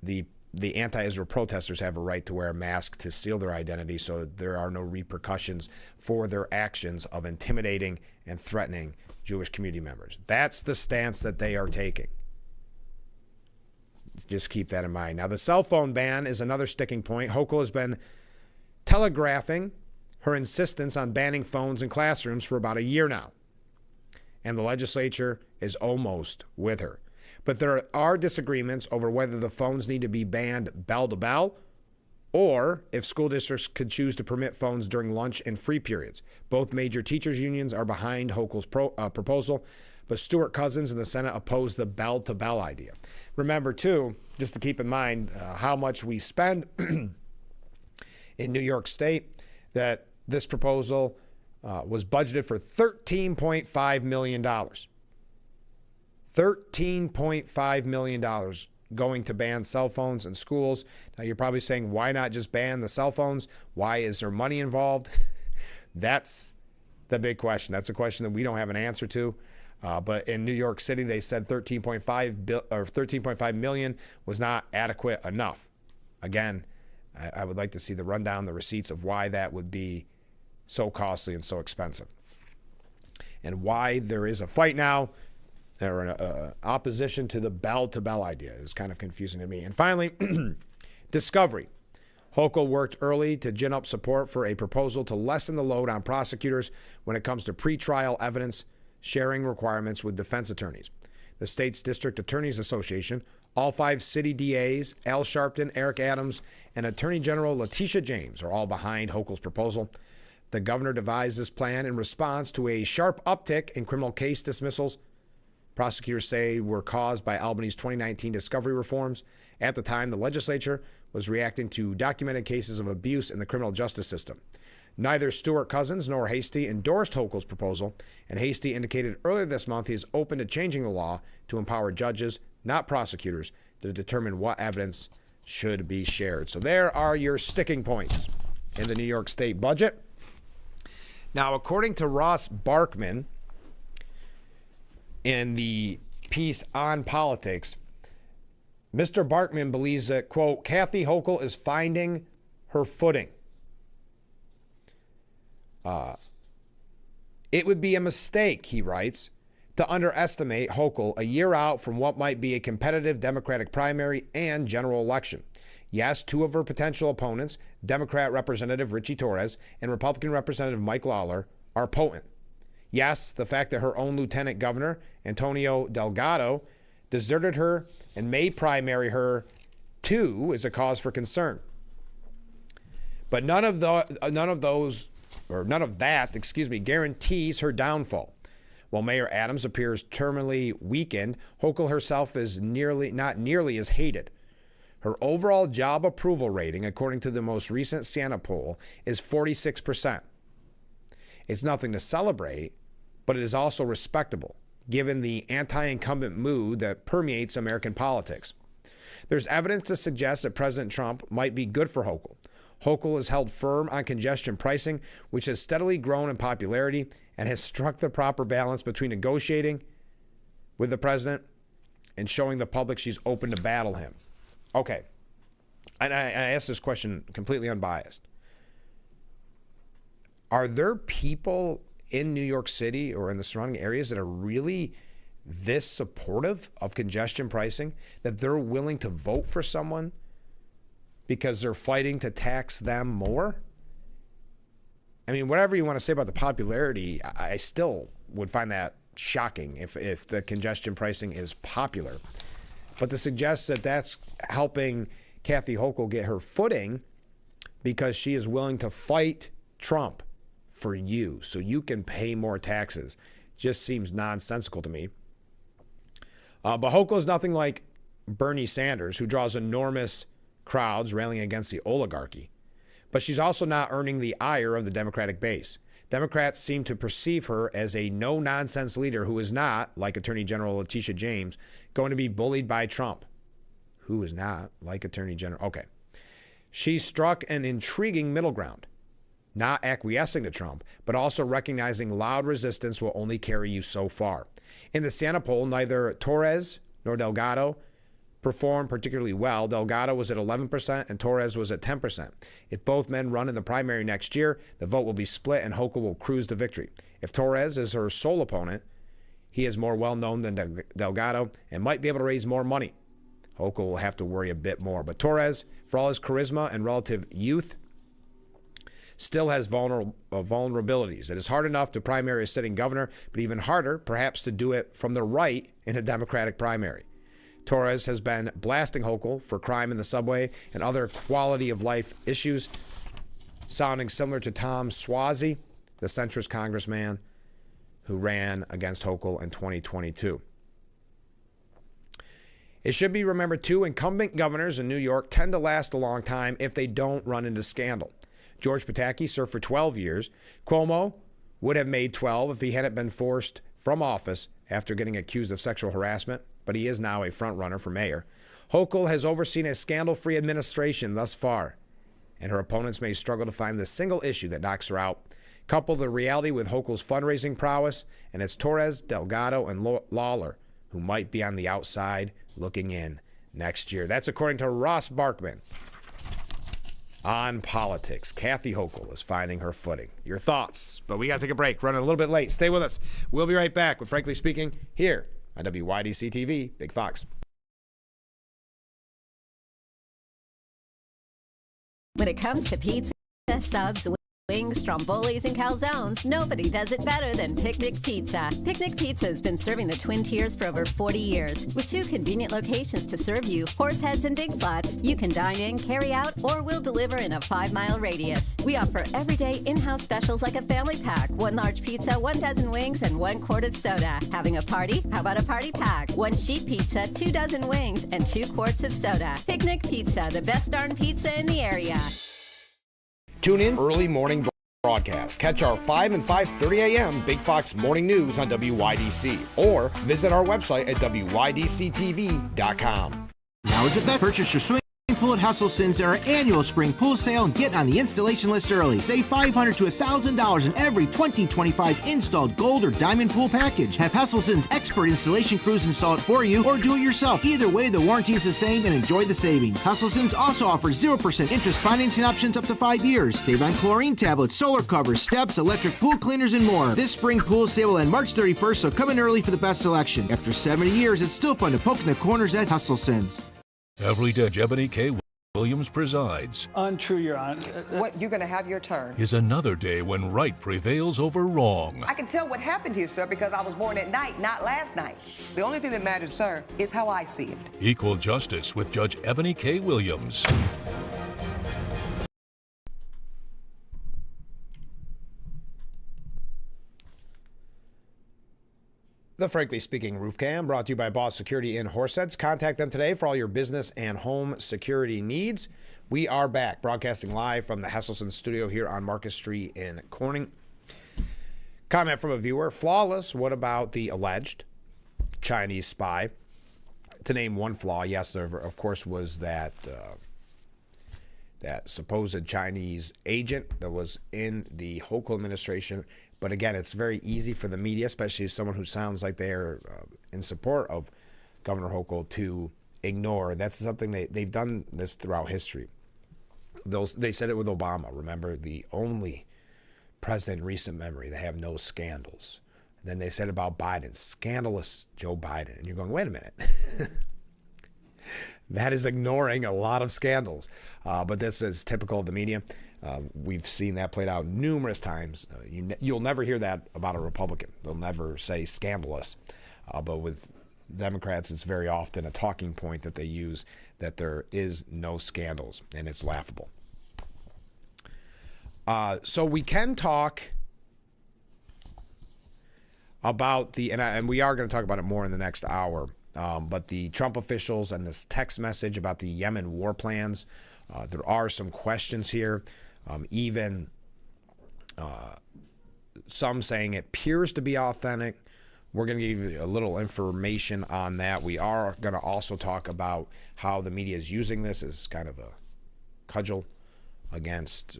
The anti-Israel protesters have a right to wear a mask to seal their identity so there are no repercussions for their actions of intimidating and threatening Jewish community members. That's the stance that they are taking. Just keep that in mind. Now, the cell phone ban is another sticking point. Hochul has been telegraphing her insistence on banning phones in classrooms for about a year now, and the legislature is almost with her. But there are disagreements over whether the phones need to be banned bell to bell or if school districts could choose to permit phones during lunch and free periods. Both major teachers' unions are behind Hochul's proposal, but Stuart Cousins in the Senate opposed the bell to bell idea. Remember, too, just to keep in mind how much we spend in New York State, that this proposal was budgeted for $13.5 million. $13.5 million going to ban cell phones in schools. Now, you're probably saying, why not just ban the cell phones? Why is there money involved? That's the big question. That's a question that we don't have an answer to. But in New York City, they said $13.5 million was not adequate enough. Again, I would like to see the rundown, the receipts of why that would be so costly and so expensive, and why there is a fight now. Or an opposition to the bell-to-bell idea is kind of confusing to me. And finally, discovery. Hochul worked early to gin up support for a proposal to lessen the load on prosecutors when it comes to pretrial evidence sharing requirements with defense attorneys. The state's District Attorneys Association, all 5 city DAs, Al Sharpton, Eric Adams, and Attorney General Letitia James are all behind Hochul's proposal. The governor devised this plan in response to a sharp uptick in criminal case dismissals prosecutors say were caused by Albany's 2019 discovery reforms. At the time, the legislature was reacting to documented cases of abuse in the criminal justice system. Neither Stuart Cousins nor Hasty endorsed Hochul's proposal, and Hasty indicated earlier this month he is open to changing the law to empower judges, not prosecutors, to determine what evidence should be shared. So there are your sticking points in the New York State budget. Now, according to Ross Barkman, in the piece on politics, Mr. Barkman believes that, quote, Kathy Hochul is finding her footing. It would be a mistake, he writes, to underestimate Hochul a year out from what might be a competitive Democratic primary and general election. Yes, 2 of her potential opponents, Democrat Representative Richie Torres and Republican Representative Mike Lawler, are potent. Yes, the fact that her own lieutenant governor, Antonio Delgado, deserted her and may primary her too is a cause for concern. But none of that guarantees her downfall. While Mayor Adams appears terminally weakened, Hochul herself is not nearly as hated. Her overall job approval rating, according to the most recent Siena poll, is 46%. It's nothing to celebrate, but it is also respectable, given the anti-incumbent mood that permeates American politics. There's evidence to suggest that President Trump might be good for Hochul. Hochul has held firm on congestion pricing, which has steadily grown in popularity and has struck the proper balance between negotiating with the president and showing the public she's open to battle him. Okay, and I asked this question completely unbiased. Are there people in New York City or in the surrounding areas that are really this supportive of congestion pricing, that they're willing to vote for someone because they're fighting to tax them more? I mean, whatever you want to say about the popularity, I still would find that shocking if the congestion pricing is popular. But to suggest that that's helping Kathy Hochul get her footing because she is willing to fight Trump for you so you can pay more taxes just seems nonsensical to me. But Hochul is nothing like Bernie Sanders, who draws enormous crowds railing against the oligarchy. But she's also not earning the ire of the Democratic base. Democrats seem to perceive her as a no-nonsense leader who is not, like Attorney General Letitia James, going to be bullied by Trump. Who is not, like Attorney General? Okay. She struck an intriguing middle ground, not acquiescing to Trump, but also recognizing loud resistance will only carry you so far. In the Siena poll, neither Torres nor Delgado performed particularly well. Delgado was at 11% and Torres was at 10%. If both men run in the primary next year, the vote will be split and Hochul will cruise to victory. If Torres is her sole opponent, he is more well-known than Delgado and might be able to raise more money. Hochul will have to worry a bit more. But Torres, for all his charisma and relative youth, still has vulnerabilities. It is hard enough to primary a sitting governor, but even harder, perhaps, to do it from the right in a Democratic primary. Torres has been blasting Hochul for crime in the subway and other quality of life issues, sounding similar to Tom Suozzi, the centrist congressman who ran against Hochul in 2022. It should be remembered, too, incumbent governors in New York tend to last a long time if they don't run into scandal. George Pataki served for 12 years. Cuomo would have made 12 if he hadn't been forced from office after getting accused of sexual harassment, but he is now a front-runner for mayor. Hochul has overseen a scandal-free administration thus far, and her opponents may struggle to find the single issue that knocks her out. Couple the reality with Hochul's fundraising prowess, and it's Torres, Delgado, and Lawler who might be on the outside looking in next year. That's according to Ross Barkman. On politics, Kathy Hochul is finding her footing. Your thoughts? But we got to take a break. Running a little bit late. Stay with us. We'll be right back with Frankly Speaking here on WYDC TV, Big Fox. When it comes to pizza, subs, wings, strombolis, and calzones, nobody does it better than Picnic Pizza. Picnic Pizza has been serving the Twin Tiers for over 40 years. With 2 convenient locations to serve you, Horseheads and Big Flats, you can dine in, carry out, or we'll deliver in a 5-mile radius. We offer everyday in-house specials like a family pack, 1 large pizza, 1 dozen wings, and 1 quart of soda. Having a party? How about a party pack? 1 sheet pizza, 2 dozen wings, and 2 quarts of soda. Picnic Pizza, the best darn pizza in the area. Tune in early morning broadcast. Catch our 5 and 5:30 a.m. Big Fox Morning News on WYDC or visit our website at WYDCTV.com. Now is it best? Purchase your swimming pool at Hustleson's at our annual spring pool sale and get on the installation list early. Save $500 to $1,000 in every 2025 installed gold or diamond pool package. Have Hustleson's expert installation crews install it for you or do it yourself. Either way, the warranty is the same and enjoy the savings. Hustleson's also offers 0% interest financing options up to 5 years. Save on chlorine tablets, solar covers, steps, electric pool cleaners, and more. This spring pool sale will end March 31st, so come in early for the best selection. After 70 years, it's still fun to poke in the corners at Hustleson's. Every Judge Ebony K. Williams presides. Untrue, Your Honor. What, you're going to have your turn. Is another day when right prevails over wrong. I can tell what happened to you, sir, because I was born at night, not last night. The only thing that matters, sir, is how I see it. Equal Justice with Judge Ebony K. Williams. The Frankly Speaking Roof Cam, brought to you by Boss Security in Horseheads. Contact them today for all your business and home security needs. We are back, broadcasting live from the Hesselson studio here on Marcus Street in Corning. Comment from a viewer: flawless. What about the alleged Chinese spy? To name one flaw, yes, there of course was that supposed Chinese agent that was in the Hochul administration. But again, it's very easy for the media, especially someone who sounds like they're in support of Governor Hochul, to ignore. That's something they've done this throughout history. They said it with Obama. Remember, the only president in recent memory that have no scandals. And then they said about Biden, scandalous Joe Biden. And you're going, wait a minute. That is ignoring a lot of scandals. But this is typical of the media. We've seen that played out numerous times. You'll never hear that about a Republican. They'll never say scandalous. But with Democrats, it's very often a talking point that they use, that there is no scandals, and it's laughable. So we can talk about and we are going to talk about it more in the next hour, but the Trump officials and this text message about the Yemen war plans, there are some questions here. Even some saying it appears to be authentic. We're going to give you a little information on that. We are going to also talk about how the media is using this as kind of a cudgel against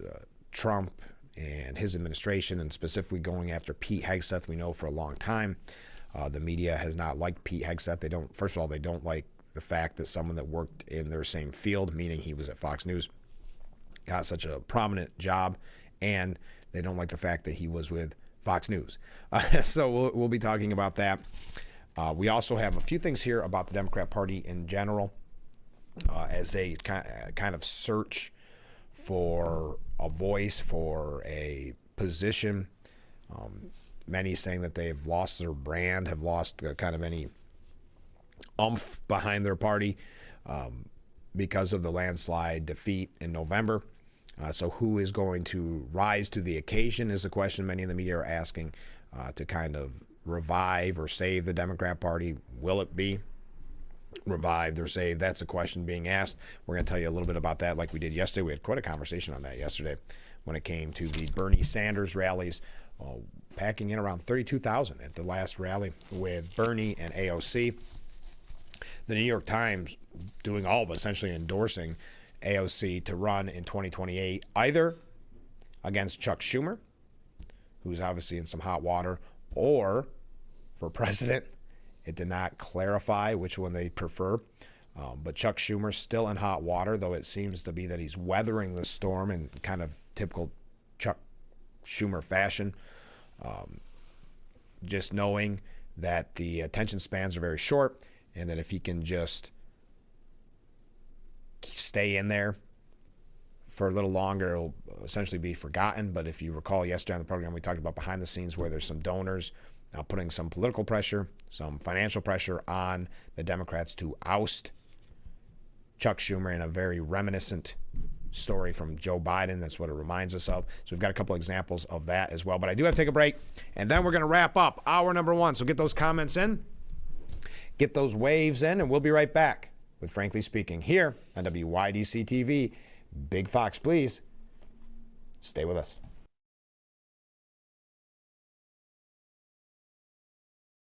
Trump and his administration, and specifically going after Pete Hegseth, we know for a long time. The media has not liked Pete Hegseth. First of all, they don't like the fact that someone that worked in their same field, meaning he was at Fox News, got such a prominent job, and they don't like the fact that he was with Fox News. So we'll be talking about that. We also have a few things here about the Democrat Party in general as they kind of search for a voice, for a position. Many saying that they've lost their brand, have lost kind of any oomph behind their party because of the landslide defeat in November. So who is going to rise to the occasion is a question many in the media are asking to kind of revive or save the Democrat Party. Will it be revived or saved? That's a question being asked. We're going to tell you a little bit about that like we did yesterday. We had quite a conversation on that yesterday when it came to the Bernie Sanders rallies, packing in around 32,000 at the last rally with Bernie and AOC. The New York Times doing all but essentially endorsing AOC to run in 2028, either against Chuck Schumer, who's obviously in some hot water, or for president. It did not clarify which one they prefer. But Chuck Schumer's still in hot water, though it seems to be that he's weathering the storm in kind of typical Chuck Schumer fashion. Just knowing that the attention spans are very short and that if he can just stay in there for a little longer, it'll essentially be forgotten. But if you recall yesterday on the program, we talked about behind the scenes where there's some donors now putting some political pressure, some financial pressure on the Democrats to oust Chuck Schumer in a very reminiscent story from Joe Biden. That's what it reminds us of. So we've got a couple examples of that as well. But I do have to take a break, and then we're going to wrap up hour number one. So get those comments in, get those waves in, and we'll be right back with Frankly Speaking here on WYDC TV. Big Fox, please stay with us.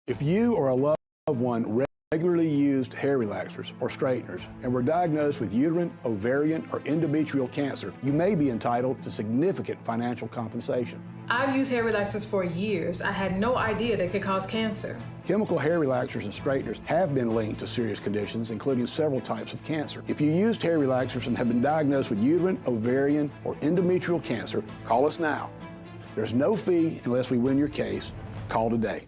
If you or a loved one regularly used hair relaxers or straighteners and were diagnosed with uterine, ovarian, or endometrial cancer, you may be entitled to significant financial compensation. I've used hair relaxers for years. I had no idea they could cause cancer. Chemical hair relaxers and straighteners have been linked to serious conditions, including several types of cancer. If you used hair relaxers and have been diagnosed with uterine, ovarian, or endometrial cancer, call us now. There's no fee unless we win your case. Call today.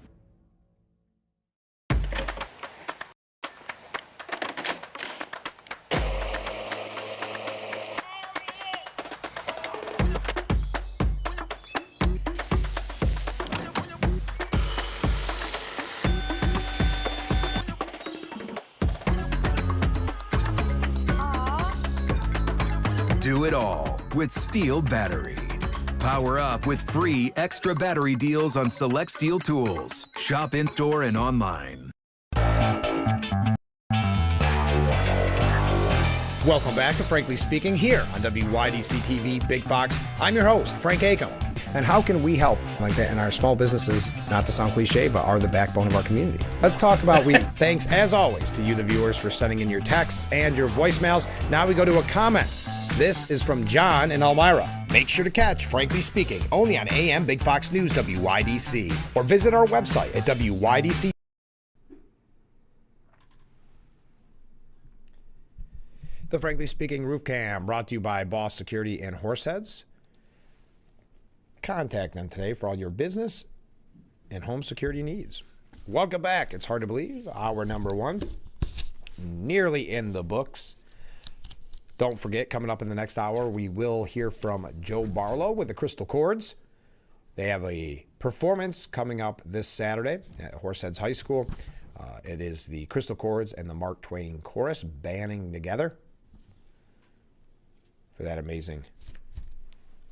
Do it all with Steel Battery. Power up with free extra battery deals on select Steel tools. Shop in-store and online. Welcome back to Frankly Speaking here on WYDC TV Big Fox. I'm your host, Frank Acom. And how can we help like that in our small businesses, not to sound cliche, but are the backbone of our community? Let's talk about thanks, as always, to you, the viewers, for sending in your texts and your voicemails. Now we go to a comment. This is from John in Elmira. Make sure to catch Frankly Speaking only on AM Big Fox News WYDC or visit our website at WYDC. The Frankly Speaking Roof Cam brought to you by Boss Security and Horseheads. Contact them today for all your business and home security needs. Welcome back. It's hard to believe. Hour number one, nearly in the books. Don't forget, coming up in the next hour, we will hear from Joe Barlow with the Crystal Chords. They have a performance coming up this Saturday at Horseheads High School. It is the Crystal Chords and the Mark Twain Chorus banding together for that amazing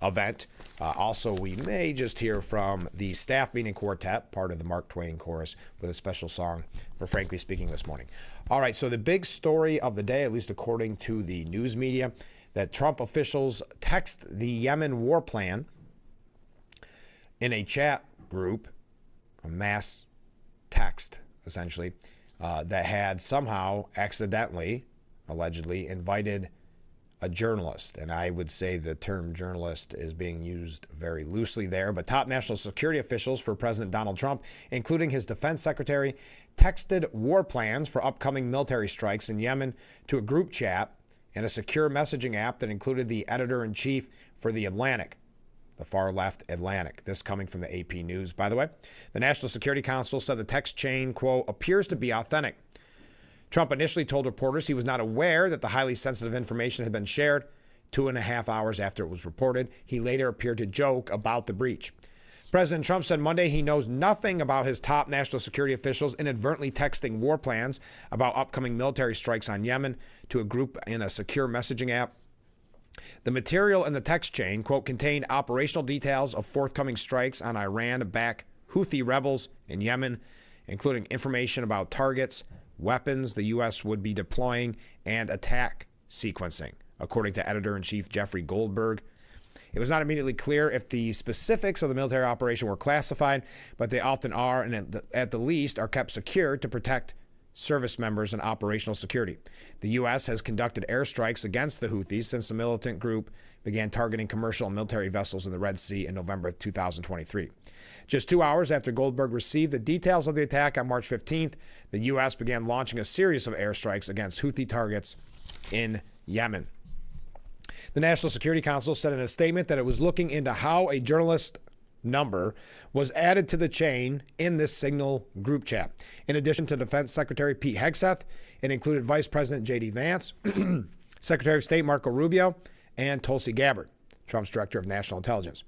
event. Also, we may just hear from the staff meeting quartet, part of the Mark Twain Chorus, with a special song for Frankly Speaking this morning. All right, so the big story of the day, at least according to the news media, that Trump officials text the Yemen war plan in a chat group, a mass text, essentially, that had somehow accidentally, allegedly, invited a journalist. And I would say the term journalist is being used very loosely there. But top national security officials for President Donald Trump, including his defense secretary, texted war plans for upcoming military strikes in Yemen to a group chat and a secure messaging app that included the editor-in-chief for The Atlantic, the far-left Atlantic. This coming from the AP News, by the way. The National Security Council said the text chain, quote, appears to be authentic. Trump initially told reporters he was not aware that the highly sensitive information had been shared. 2.5 hours after it was reported, he later appeared to joke about the breach. President Trump said Monday he knows nothing about his top national security officials inadvertently texting war plans about upcoming military strikes on Yemen to a group in a secure messaging app. The material in the text chain, quote, contained operational details of forthcoming strikes on Iran-backed Houthi rebels in Yemen, including information about targets, weapons the U.S. would be deploying, and attack sequencing, according to editor-in-chief Jeffrey Goldberg. It was not immediately clear if the specifics of the military operation were classified, but they often are, and at the least are kept secure to protect service members and operational security. The U.S. has conducted airstrikes against the Houthis since the militant group began targeting commercial and military vessels in the Red Sea in November 2023. Just 2 hours after Goldberg received the details of the attack on March 15th, the U.S. began launching a series of airstrikes against Houthi targets in Yemen. The National Security Council said in a statement that it was looking into how a journalist number was added to the chain in this Signal group chat. In addition to Defense Secretary Pete Hegseth, it included Vice President J.D. Vance, Secretary of State Marco Rubio, and Tulsi Gabbard, Trump's Director of National Intelligence.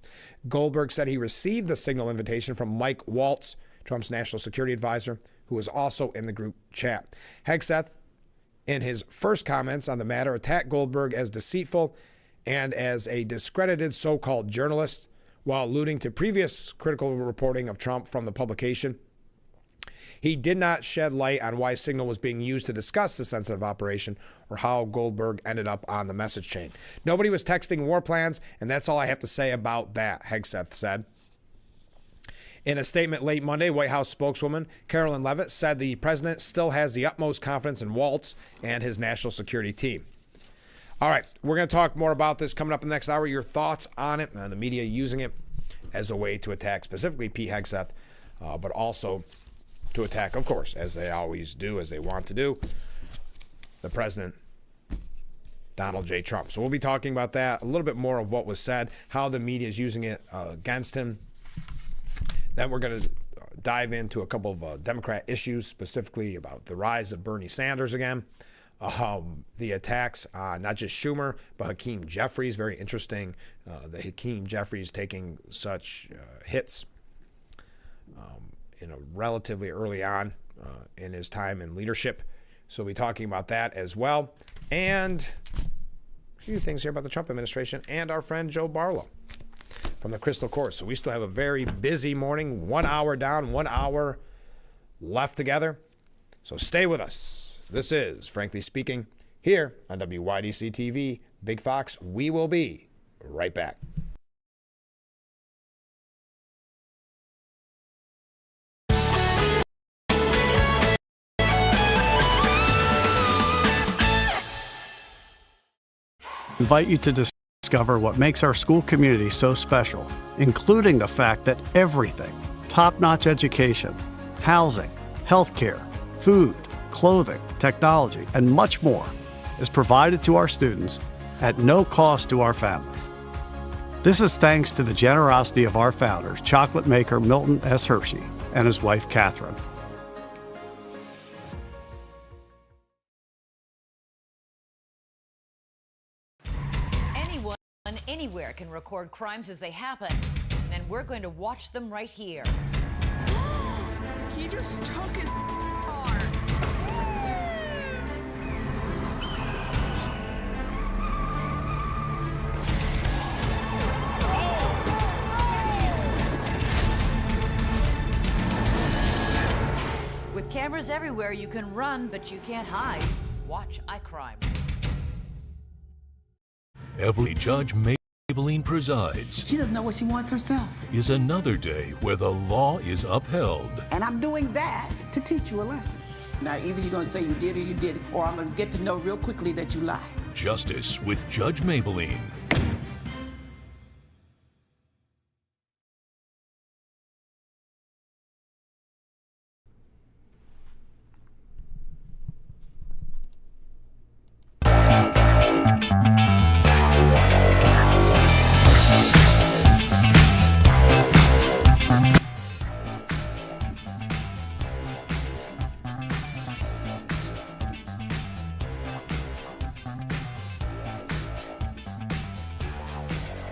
Goldberg said he received the Signal invitation from Mike Waltz, Trump's National Security Advisor, who was also in the group chat. Hegseth, in his first comments on the matter, attacked Goldberg as deceitful and as a discredited so-called journalist, while alluding to previous critical reporting of Trump from the publication. He did not shed light on why Signal was being used to discuss the sensitive operation or how Goldberg ended up on the message chain. Nobody was texting war plans, and that's all I have to say about that, Hegseth said. In a statement late Monday, White House spokeswoman Carolyn Leavitt said the president still has the utmost confidence in Waltz and his national security team. All right, we're going to talk more about this coming up in the next hour. Your thoughts on it, the media using it as a way to attack specifically Pete Hegseth, but also to attack, of course, as they always do, as they want to do, the president, Donald J. Trump. So we'll be talking about that, a little bit more of what was said, how the media is using it against him. Then we're going to dive into a couple of Democrat issues, specifically about the rise of Bernie Sanders again. The attacks on not just Schumer, but Hakeem Jeffries. Very interesting. The Hakeem Jeffries taking such hits relatively early on in his time in leadership. So we'll be talking about that as well. And a few things here about the Trump administration and our friend Joe Barlow from the Crystal Court. So we still have a very busy morning, 1 hour down, 1 hour left together. So stay with us. This is Frankly Speaking here on WYDC TV, Big Fox. We will be right back. Invite you to discover what makes our school community so special, including the fact that everything, top-notch education, housing, healthcare, food, clothing, technology, and much more is provided to our students at no cost to our families. This is thanks to the generosity of our founders, chocolate maker Milton S. Hershey and his wife Catherine. Anyone, anywhere can record crimes as they happen, and we're going to watch them right here. He just took his car. With cameras everywhere, you can run, but you can't hide. Watch iCrime. Every Judge Maybelline presides. She doesn't know what she wants herself. Is another day where the law is upheld. And I'm doing that to teach you a lesson. Now, either you're going to say you did or you didn't, or I'm going to get to know real quickly that you lied. Justice with Judge Maybelline.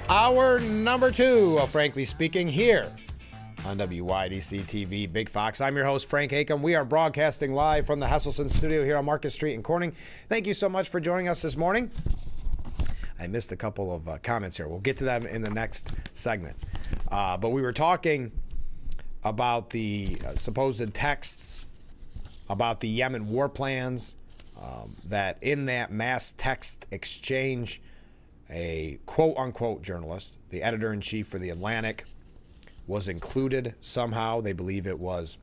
Hour number 2 of Frankly Speaking here on WYDC TV Big Fox. I'm your host, Frank Hakem. We are broadcasting live from the Hesselson studio here on Market Street in Corning. Thank you so much for joining us this morning. I missed a couple of comments here. We'll get to them in the next segment. But we were talking about the supposed texts about the Yemen war plans, that in that mass text exchange, a quote-unquote journalist, the editor-in-chief for The Atlantic, was included somehow. They believe it was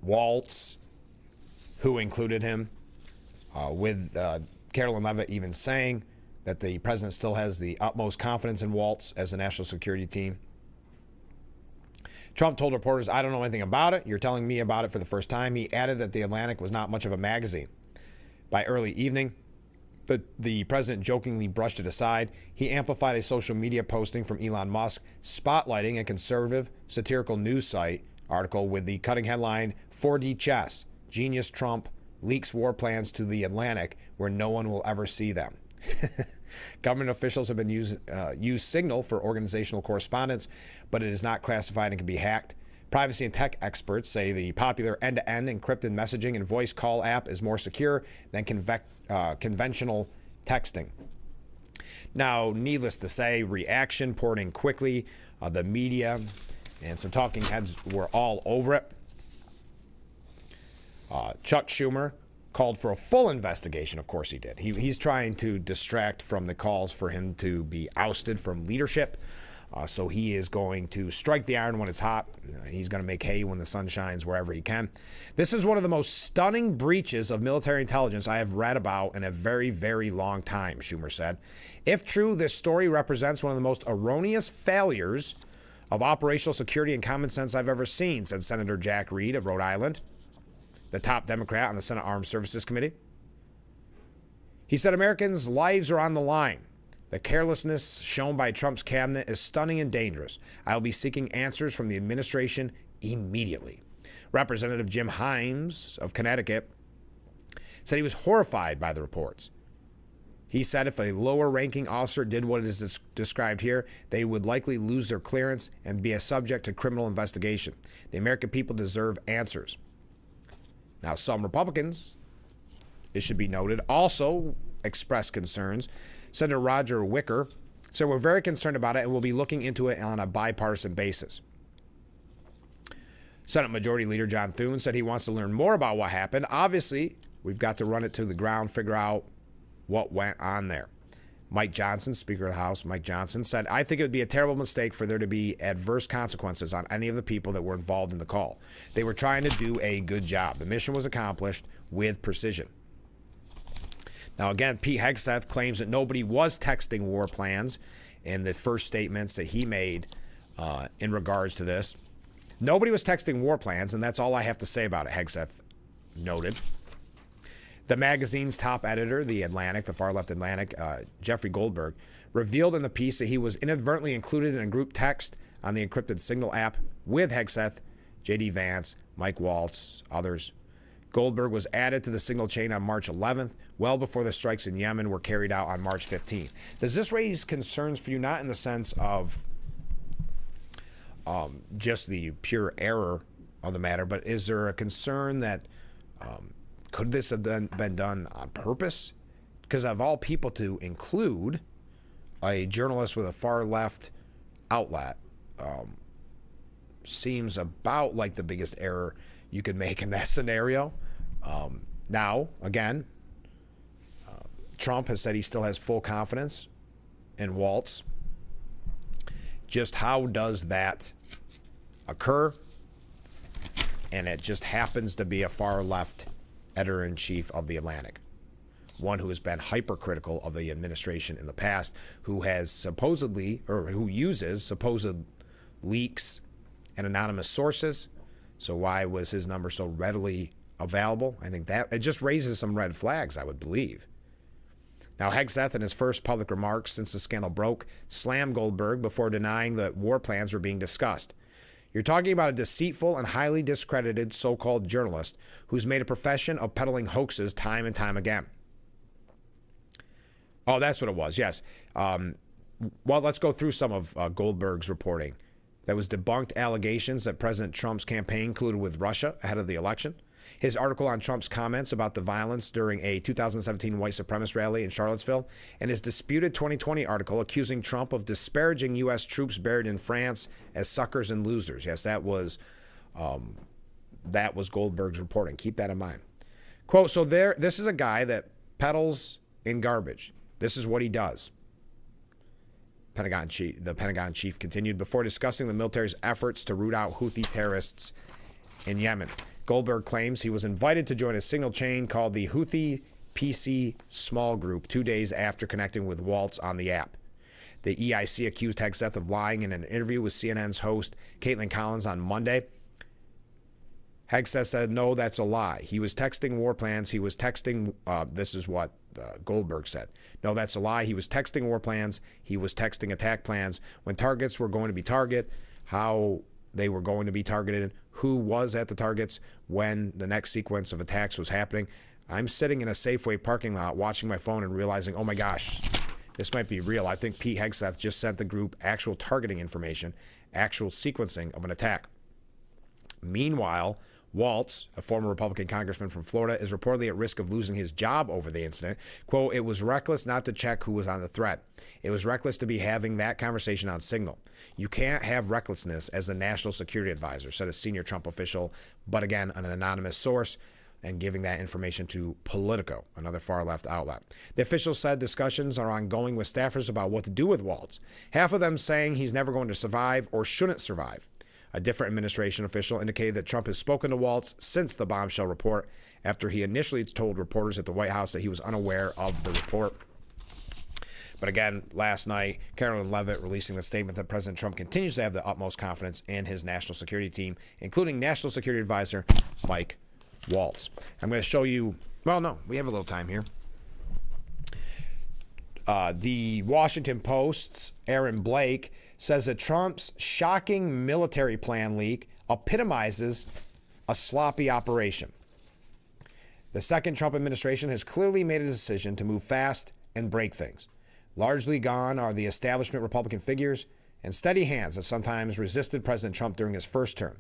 Waltz who included him, with Carolyn Leavitt even saying that the president still has the utmost confidence in Waltz as the national security team. Trump told reporters, "I don't know anything about it. You're telling me about it for the first time." He added that The Atlantic was not much of a magazine. By early evening, the president jokingly brushed it aside. He amplified a social media posting from Elon Musk spotlighting a conservative satirical news site article with the cutting headline, "4D Chess, Genius Trump leaks war plans to The Atlantic where no one will ever see them." Government officials have been used Signal for organizational correspondence, but it is not classified and can be hacked. Privacy and tech experts say the popular end-to-end encrypted messaging and voice call app is more secure than conventional texting. Now, needless to say, reaction poured in quickly. The media and some talking heads were all over it. Chuck Schumer called for a full investigation. Of course he did. He's trying to distract from the calls for him to be ousted from leadership. So he is going to strike the iron when it's hot. He's going to make hay when the sun shines wherever he can. This is one of the most stunning breaches of military intelligence I have read about in a very, very long time, Schumer said. If true, this story represents one of the most erroneous failures of operational security and common sense I've ever seen, said Senator Jack Reed of Rhode Island, the top Democrat on the Senate Armed Services Committee. He said Americans' lives are on the line. The carelessness shown by Trump's cabinet is stunning and dangerous. I will be seeking answers from the administration immediately. Representative Jim Himes of Connecticut said he was horrified by the reports. He said if a lower-ranking officer did what is described here, they would likely lose their clearance and be a subject to criminal investigation. The American people deserve answers. Now, some Republicans, it should be noted, also expressed concerns. Senator Roger Wicker said, "We're very concerned about it and we'll be looking into it on a bipartisan basis." Senate Majority Leader John Thune said he wants to learn more about what happened. Obviously, we've got to run it to the ground, figure out what went on there. Mike Johnson, Speaker of the House, Mike Johnson, said, "I think it would be a terrible mistake for there to be adverse consequences on any of the people that were involved in the call. They were trying to do a good job. The mission was accomplished with precision." Now, again, Pete Hegseth claims that nobody was texting war plans in the first statements that he made in regards to this. Nobody was texting war plans, and that's all I have to say about it, Hegseth noted. The magazine's top editor, The Atlantic, the far-left Atlantic, Jeffrey Goldberg, revealed in the piece that he was inadvertently included in a group text on the encrypted Signal app with Hegseth, J.D. Vance, Mike Waltz, others. Goldberg was added to the Signal chain on March 11th, well before the strikes in Yemen were carried out on March 15th. Does this raise concerns for you, not in the sense of just the pure error of the matter, but is there a concern that could this have been done on purpose? Because of all people to include a journalist with a far-left outlet seems about like the biggest error you could make in that scenario. Now, again, Trump has said he still has full confidence in Waltz. Just how does that occur? And it just happens to be a far-left editor-in-chief of The Atlantic, one who has been hypercritical of the administration in the past, who has supposedly, or who uses supposed leaks and anonymous sources. So why was his number so readily available? I think that it just raises some red flags, I would believe. Now, Hegseth, in his first public remarks since the scandal broke, slammed Goldberg before denying that war plans were being discussed. You're talking about a deceitful and highly discredited so-called journalist who's made a profession of peddling hoaxes time and time again. Oh, that's what it was, yes. Well, let's go through some of Goldberg's reporting. That was debunked allegations that President Trump's campaign colluded with Russia ahead of the election. His article on Trump's comments about the violence during a 2017 white supremacist rally in Charlottesville, and his disputed 2020 article accusing Trump of disparaging U.S. troops buried in France as suckers and losers. Yes, that was Goldberg's reporting. Keep that in mind. Quote, so this is a guy that peddles in garbage. This is what he does. The Pentagon chief continued before discussing the military's efforts to root out Houthi terrorists in Yemen. Goldberg claims he was invited to join a signal chain called the Houthi PC Small Group 2 days after connecting with Waltz on the app. The EIC accused Hegseth of lying in an interview with CNN's host Caitlin Collins on Monday. Hegseth said, no, that's a lie. He was texting war plans. He was texting, this is what Goldberg said. No, that's a lie. He was texting war plans. He was texting attack plans. When targets were going to be targeted, how they were going to be targeted, who was at the targets, when the next sequence of attacks was happening. I'm sitting in a Safeway parking lot watching my phone and realizing, oh my gosh, this might be real. I think Pete Hegseth just sent the group actual targeting information, actual sequencing of an attack. Meanwhile, Waltz, a former Republican congressman from Florida, is reportedly at risk of losing his job over the incident. Quote, it was reckless not to check who was on the threat. It was reckless to be having that conversation on Signal. You can't have recklessness as the national security advisor, said a senior Trump official, but again, an anonymous source, and giving that information to Politico, another far-left outlet. The official said discussions are ongoing with staffers about what to do with Waltz, half of them saying he's never going to survive or shouldn't survive. A different administration official indicated that Trump has spoken to Waltz since the bombshell report, after he initially told reporters at the White House that he was unaware of the report. But again, last night, Carolyn Leavitt releasing the statement that President Trump continues to have the utmost confidence in his national security team, including National Security Advisor Mike Waltz. I'm going to show you, well, no, we have a little time here. The Washington Post's Aaron Blake says that Trump's shocking military plan leak epitomizes a sloppy operation. The second Trump administration has clearly made a decision to move fast and break things. Largely gone are the establishment Republican figures and steady hands that sometimes resisted President Trump during his first term.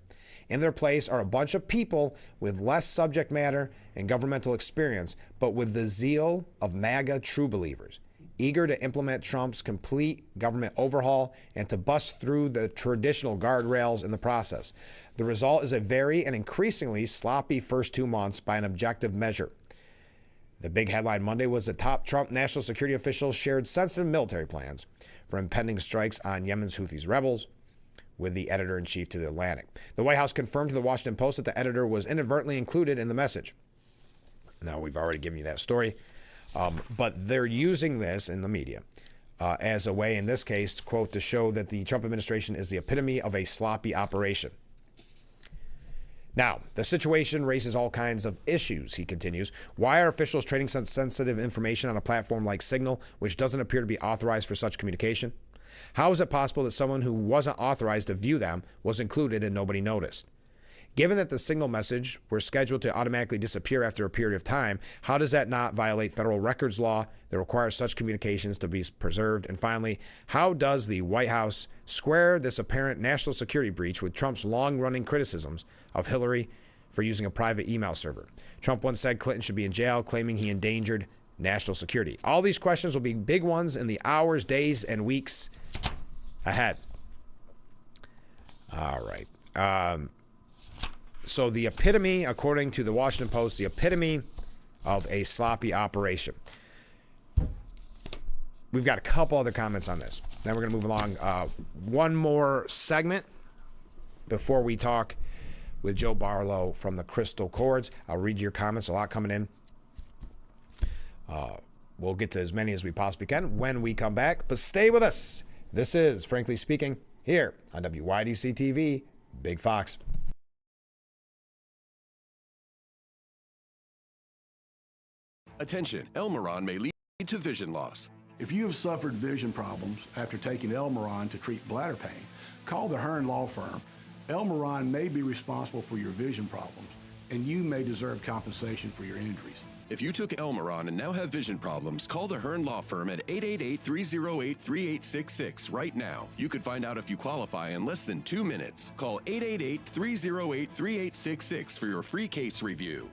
In their place are a bunch of people with less subject matter and governmental experience, but with the zeal of MAGA true believers, eager to implement Trump's complete government overhaul and to bust through the traditional guardrails in the process. The result is a very and increasingly sloppy first 2 months by an objective measure. The big headline Monday was that top Trump national security officials shared sensitive military plans for impending strikes on Yemen's Houthis rebels with the editor-in-chief to The Atlantic. The White House confirmed to the Washington Post that the editor was inadvertently included in the message. Now, we've already given you that story. But they're using this in the media as a way, in this case, quote, to show that the Trump administration is the epitome of a sloppy operation. Now, the situation raises all kinds of issues, he continues. Why are officials trading sensitive information on a platform like Signal, which doesn't appear to be authorized for such communication? How is it possible that someone who wasn't authorized to view them was included and nobody noticed? Given that the Signal message were scheduled to automatically disappear after a period of time, how does that not violate federal records law that requires such communications to be preserved? And finally, how does the White House square this apparent national security breach with Trump's long-running criticisms of Hillary for using a private email server? Trump once said Clinton should be in jail, claiming he endangered national security. All these questions will be big ones in the hours, days, and weeks ahead. All right. So the epitome, according to the Washington Post, the epitome of a sloppy operation. We've got a couple other comments on this. Then we're going to move along. One more segment before we talk with Joe Barlow from the Crystal Chords. I'll read your comments, a lot coming in. We'll get to as many as we possibly can when we come back, but stay with us. This is Frankly Speaking here on WYDC TV, Big Fox. Attention, Elmeron may lead to vision loss. If you have suffered vision problems after taking Elmeron to treat bladder pain, call the Hearn Law Firm. Elmeron may be responsible for your vision problems, and you may deserve compensation for your injuries. If you took Elmeron and now have vision problems, call the Hearn Law Firm at 888-308-3866 right now. You could find out if you qualify in less than 2 minutes. Call 888-308-3866 for your free case review.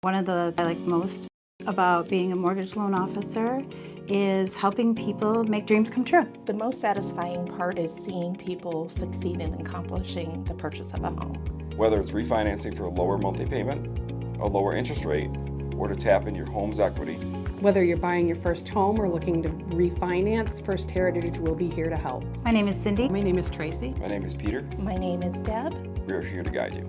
One of the I like most about being a mortgage loan officer is helping people make dreams come true. The most satisfying part is seeing people succeed in accomplishing the purchase of a home. Whether it's refinancing for a lower monthly payment, a lower interest rate, or to tap into your home's equity. Whether you're buying your first home or looking to refinance, First Heritage will be here to help. My name is Cindy. My name is Tracy. My name is Peter. My name is Deb. We are here to guide you.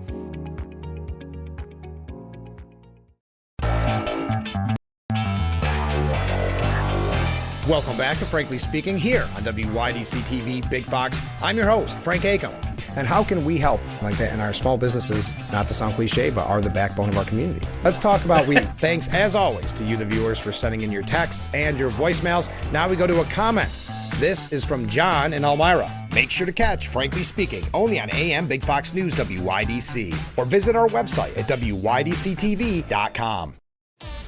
Welcome back to Frankly Speaking here on WYDC TV, Big Fox. I'm your host, Frank Acom. And how can we help like that in our small businesses, not to sound cliche, but are the backbone of our community? Let's talk about we. Thanks, as always, to you, the viewers, for sending in your texts and your voicemails. Now we go to a comment. This is from John in Elmira. Make sure to catch Frankly Speaking only on AM Big Fox News WYDC or visit our website at WYDCTV.com.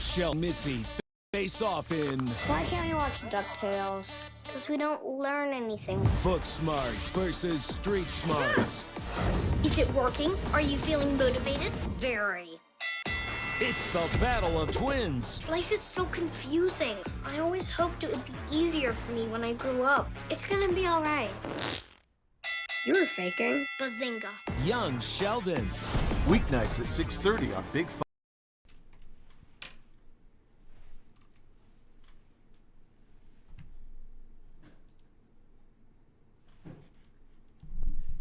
Shell Missy face off in Why can't we watch DuckTales? Because we don't learn anything. Book Smarts versus Street Smarts. Is it working? Are you feeling motivated? Very. It's the battle of twins. Life is so confusing. I always hoped it would be easier for me when I grew up. It's gonna be all right. You were faking. Bazinga. Young Sheldon. Weeknights at 6:30 on Big Fox.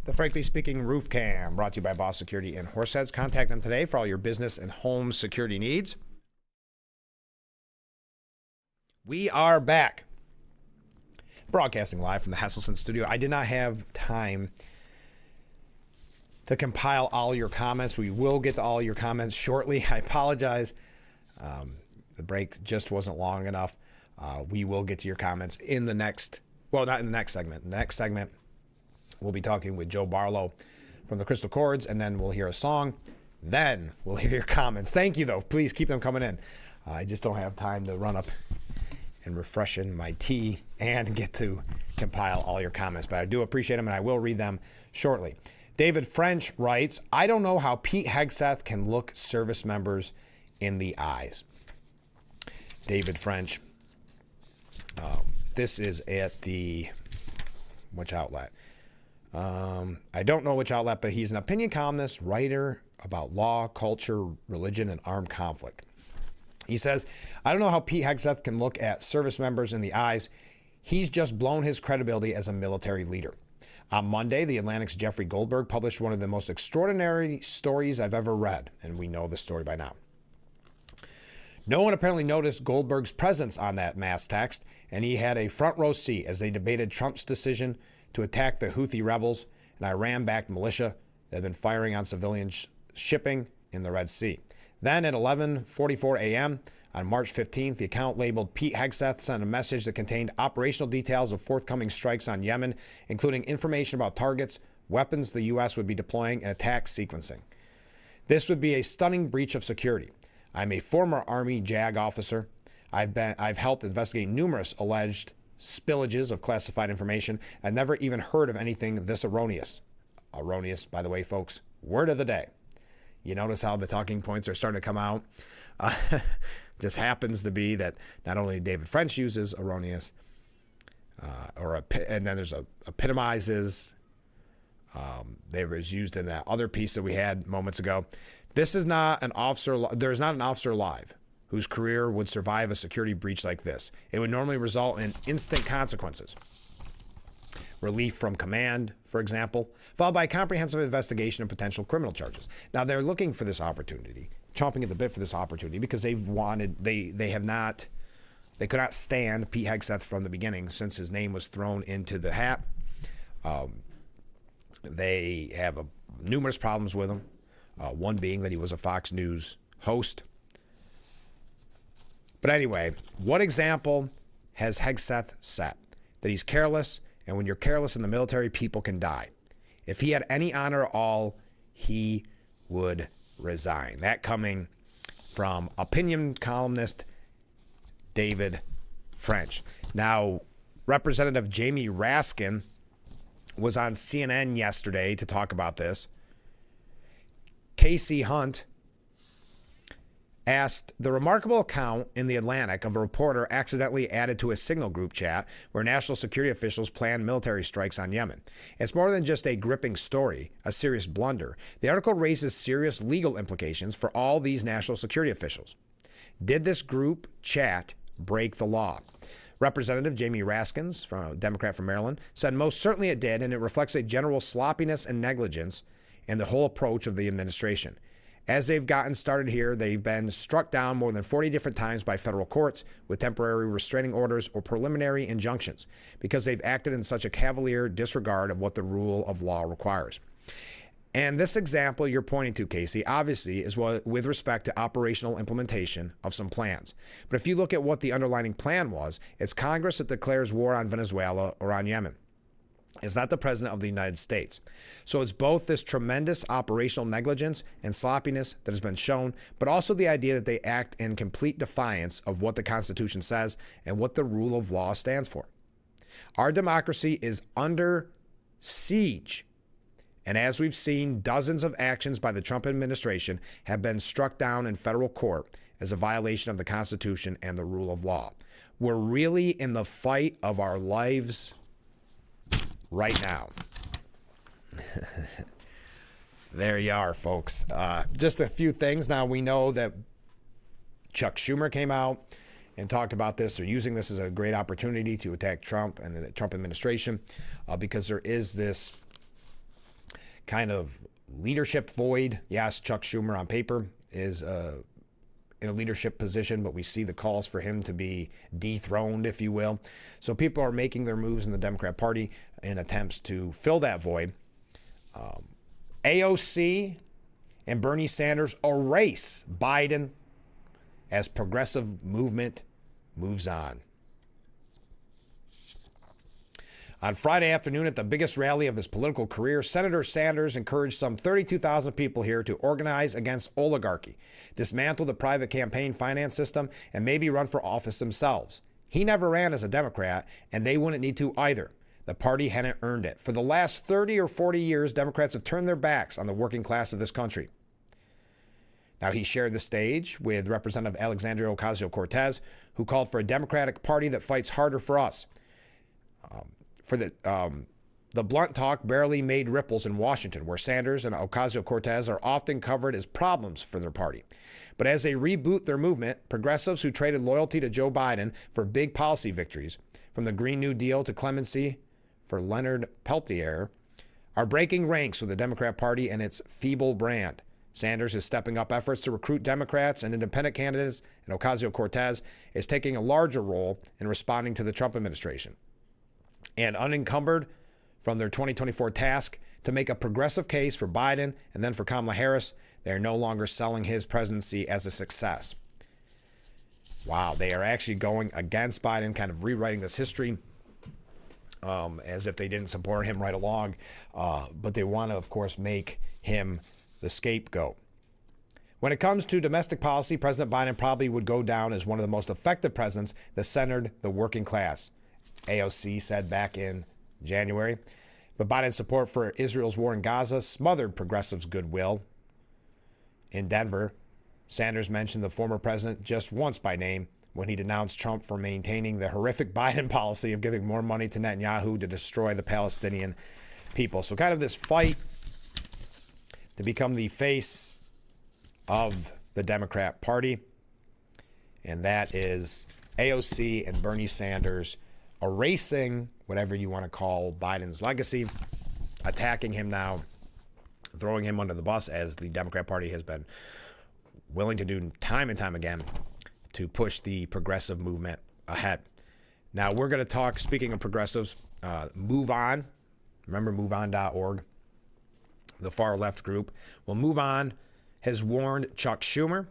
The Frankly Speaking Roof Cam, brought to you by Boss Security in Horseheads. Contact them today for all your business and home security needs. We are back. Broadcasting live from the Hesselson studio. I did not have time to compile all your comments. We will get to all your comments shortly. I apologize. The break just wasn't long enough. We will get to your comments in the next, well, not in the next segment. The next segment, we'll be talking with Joe Barlow from the Crystal Chords, and then we'll hear a song. Then we'll hear your comments. Thank you, though. Please keep them coming in. I just don't have time to run up and refreshen my tea and get to compile all your comments. But I do appreciate them, and I will read them shortly. David French writes, I don't know how Pete Hegseth can look service members in the eyes. David French, this is at the, which outlet? I don't know which outlet, but he's an opinion columnist, writer about law, culture, religion, and armed conflict. He says, I don't know how Pete Hegseth can look at service members in the eyes. He's just blown his credibility as a military leader. On Monday, The Atlantic's Jeffrey Goldberg published one of the most extraordinary stories I've ever read, and we know the story by now. No one apparently noticed Goldberg's presence on that mass text, and he had a front row seat as they debated Trump's decision to attack the Houthi rebels and Iran-backed militia that had been firing on civilian shipping in the Red Sea. Then at 11:44 a.m. on March 15th, the account labeled Pete Hegseth sent a message that contained operational details of forthcoming strikes on Yemen, including information about targets, weapons the U.S. would be deploying, and attack sequencing. This would be a stunning breach of security. I'm a former Army JAG officer. I've helped investigate numerous alleged spillages of classified information. I've never even heard of anything this erroneous. Erroneous, by the way, folks, word of the day. You notice how the talking points are starting to come out. Just happens to be that not only David French uses erroneous, and then there's epitomizes. They was used in that other piece that we had moments ago. This is not an officer. There's not an officer alive whose career would survive a security breach like this. It would normally result in instant consequences. relief from command, for example, followed by a comprehensive investigation of potential criminal charges. Now, they're looking for this opportunity, chomping at the bit for this opportunity, because they could not stand Pete Hegseth from the beginning since his name was thrown into the hat. They have numerous problems with him, one being that he was a Fox News host. But anyway, what example has Hegseth set? That he's careless, and when you're careless in the military, people can die. If he had any honor at all, he would resign. That coming from opinion columnist David French. Now, Representative Jamie Raskin was on CNN yesterday to talk about this. Casey Hunt asked the remarkable account in The Atlantic of a reporter accidentally added to a Signal group chat where national security officials planned military strikes on Yemen. It's more than just a gripping story, a serious blunder. The article raises serious legal implications for all these national security officials. Did this group chat break the law? Representative Jamie Raskins, from a Democrat from Maryland, said most certainly it did, and it reflects a general sloppiness and negligence in the whole approach of the administration. As they've gotten started here, they've been struck down more than 40 different times by federal courts with temporary restraining orders or preliminary injunctions because they've acted in such a cavalier disregard of what the rule of law requires. And this example you're pointing to, Casey, obviously is with respect to operational implementation of some plans. But if you look at what the underlying plan was, it's Congress that declares war on Venezuela or on Yemen. It's not the President of the United States. So it's both this tremendous operational negligence and sloppiness that has been shown, but also the idea that they act in complete defiance of what the Constitution says and what the rule of law stands for. Our democracy is under siege. And as we've seen, dozens of actions by the Trump administration have been struck down in federal court as a violation of the Constitution and the rule of law. We're really in the fight of our lives right now. There you are, folks. Just a few things. Now, we know that Chuck Schumer came out and talked about this. They're using this as a great opportunity to attack Trump and the Trump administration because there is this kind of leadership void. Yes, Chuck Schumer on paper is in a leadership position, but we see the calls for him to be dethroned, if you will. So people are making their moves in the Democrat Party in attempts to fill that void. AOC and Bernie Sanders erase Biden as progressive movement moves on. On Friday afternoon, at the biggest rally of his political career, Senator Sanders encouraged some 32,000 people here to organize against oligarchy, dismantle the private campaign finance system, and maybe run for office themselves. He never ran as a Democrat, and they wouldn't need to either. The party hadn't earned it. For the last 30 or 40 years, Democrats have turned their backs on the working class of this country. Now, he shared the stage with Representative Alexandria Ocasio-Cortez, who called for a Democratic Party that fights harder for us. The blunt talk barely made ripples in Washington, where Sanders and Ocasio-Cortez are often covered as problems for their party. But as they reboot their movement, progressives who traded loyalty to Joe Biden for big policy victories, from the Green New Deal to clemency for Leonard Peltier, are breaking ranks with the Democrat Party and its feeble brand. Sanders is stepping up efforts to recruit Democrats and independent candidates, and Ocasio-Cortez is taking a larger role in responding to the Trump administration. And unencumbered from their 2024 task to make a progressive case for Biden and then for Kamala Harris, they are no longer selling his presidency as a success. Wow, they are actually going against Biden, kind of rewriting this history as if they didn't support him right along. But they want to, of course, make him the scapegoat. When it comes to domestic policy, President Biden probably would go down as one of the most effective presidents that centered the working class, AOC said back in January. But Biden's support for Israel's war in Gaza smothered progressives' goodwill. In Denver, Sanders mentioned the former president just once by name when he denounced Trump for maintaining the horrific Biden policy of giving more money to Netanyahu to destroy the Palestinian people. So kind of this fight to become the face of the Democrat Party. And that is AOC and Bernie Sanders erasing whatever you want to call Biden's legacy, attacking him now, throwing him under the bus, as the Democrat Party has been willing to do time and time again to push the progressive movement ahead. Now, we're going to talk, speaking of progressives, Move On. Remember MoveOn.org, the far left group. Well, Move On has warned Chuck Schumer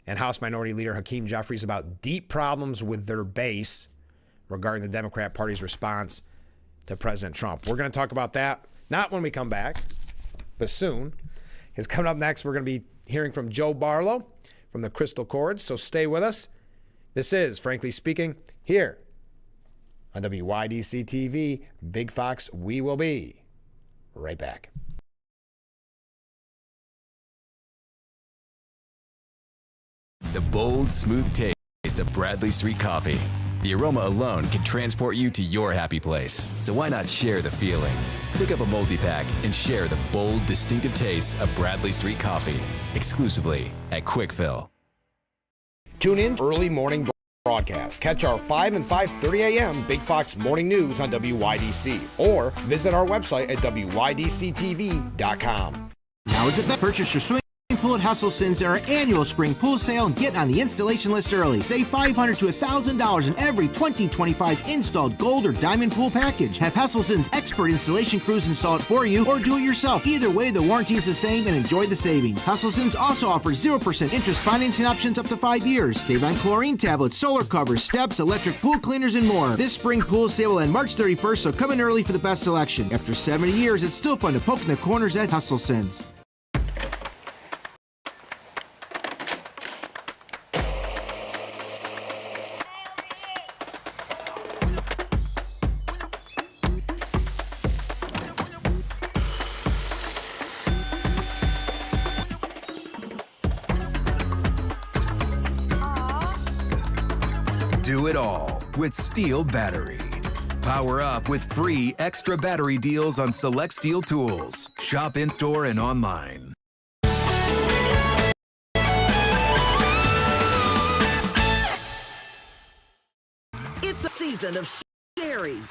and House Minority Leader Hakeem Jeffries about deep problems with their base regarding the Democrat Party's response to President Trump. We're going to talk about that, not when we come back, but soon. Because coming up next, we're going to be hearing from Joe Barlow from the Crystal Chords, so stay with us. This is, Frankly Speaking, here on WYDC TV, Big Fox. We will be right back. The bold, smooth taste of Bradley Street Coffee. The aroma alone can transport you to your happy place. So why not share the feeling? Pick up a multi-pack and share the bold, distinctive taste of Bradley Street Coffee. Exclusively at Quick Fill. Tune in for early morning broadcast. Catch our 5 and 5:30 a.m. Big Fox Morning News on WYDC, or visit our website at WYDCTV.com. Now is it that purchase your swimming pool at Hustleson's during our annual spring pool sale and get on the installation list early. Save $500 to $1,000 in every 2025 installed gold or diamond pool package. Have Hustleson's expert installation crews install it for you or do it yourself. Either way, the warranty is the same and enjoy the savings. Hustleson's also offers 0% interest financing options up to 5 years. Save on chlorine tablets, solar covers, steps, electric pool cleaners, and more. This spring pool sale will end March 31st, so come in early for the best selection. After 70 years, it's still fun to poke in the corners at Hustleson's. Do it all with Steel Battery. Power up with free extra battery deals on select Steel tools. Shop in-store and online. It's a season of sharing.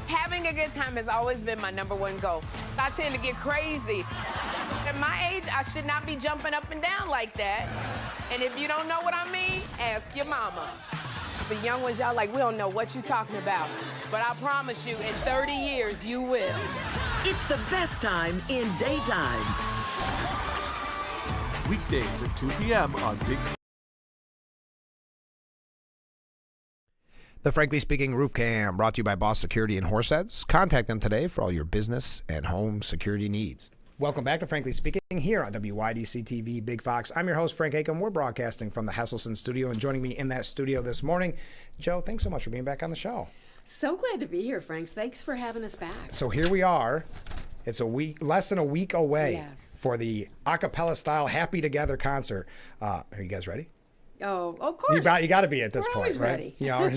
Having a good time has always been my number one goal. I tend to get crazy. At my age, I should not be jumping up and down like that. And if you don't know what I mean, ask your mama. The young ones, y'all like, we don't know what you're talking about. But I promise you, in 30 years, you will. It's the best time in daytime. Weekdays at 2 p.m. on Big. The Frankly Speaking Roof Cam, brought to you by Boss Security and Horseheads. Contact them today for all your business and home security needs. Welcome back to Frankly Speaking here on WYDC TV Big Fox. I'm your host, Frank Acom. We're broadcasting from the Hesselson studio, and joining me in that studio this morning, Joe, thanks so much for being back on the show. So glad to be here, Frank. Thanks for having us back. So here we are. It's a week, less than a week away for the a cappella style Happy Together concert. Are you guys ready? Oh, of course. You got to be at this We're point, right? Ready. You know,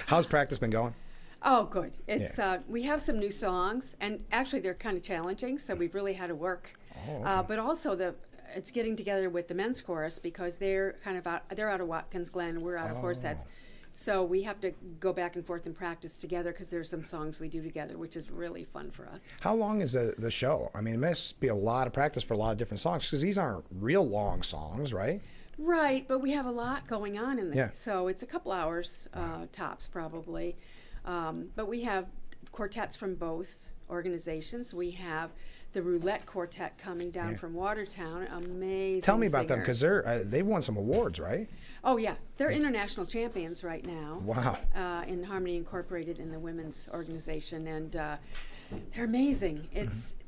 how's practice been going? Oh, good. It's we have some new songs, and actually they're kind of challenging, so we've really had to work. Oh, okay. But also it's getting together with the men's chorus because they're kind of they're out of Watkins Glen, and we're out of Horseheads. So we have to go back and forth and practice together because there's some songs we do together, which is really fun for us. How long is the show? I mean, it must be a lot of practice for a lot of different songs because these aren't real long songs, right? Right, but we have a lot going on in there. So it's a couple hours tops probably. But we have quartets from both organizations. We have the Roulette Quartet coming down from Watertown. Amazing. Tell me about them singers. because they've won some awards, right? Oh yeah, they're international champions right now. Wow. In Harmony Incorporated in the women's organization, and they're amazing.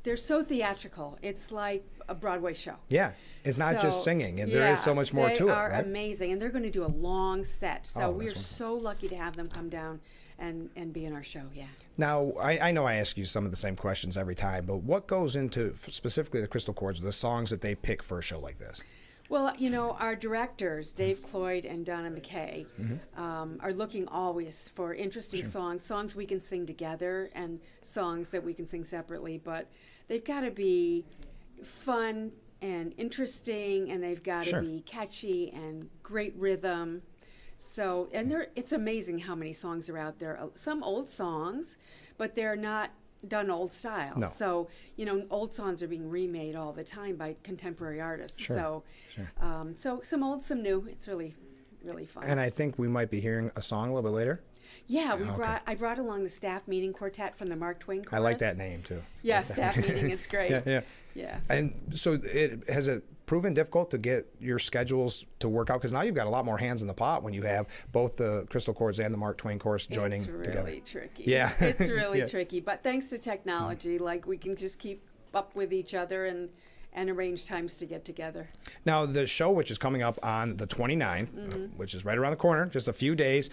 They're so theatrical. It's like a Broadway show. Yeah, it's not just singing. There is so much more to it. They are right? amazing, and they're going to do a long set. So we're so lucky to have them come down and be in our show. Yeah. Now, I know I ask you some of the same questions every time, but what goes into specifically the Crystal Chords, the songs that they pick for a show like this? Well, you know, our directors, Dave Cloyd and Donna McKay, are looking always for interesting songs we can sing together and songs that we can sing separately, but they've got to be fun and interesting, and they've got to be catchy and great rhythm. So, and it's amazing how many songs are out there. Some old songs, but they're not done old style. No. So, old songs are being remade all the time by contemporary artists. Sure. So some old, some new. It's really, really fun. And I think we might be hearing a song a little bit later. Yeah, I brought along the staff meeting quartet from the Mark Twain Chorus. I like that name too. Yeah, staff meeting. It's great. Yeah. And so has it proven difficult to get your schedules to work out? Because now you've got a lot more hands in the pot when you have both the Crystal Chords and the Mark Twain Chorus joining together. It's really tricky. Yeah. It's really tricky. But thanks to technology, we can just keep up with each other and arrange times to get together. Now, the show, which is coming up on the 29th, which is right around the corner, just a few days,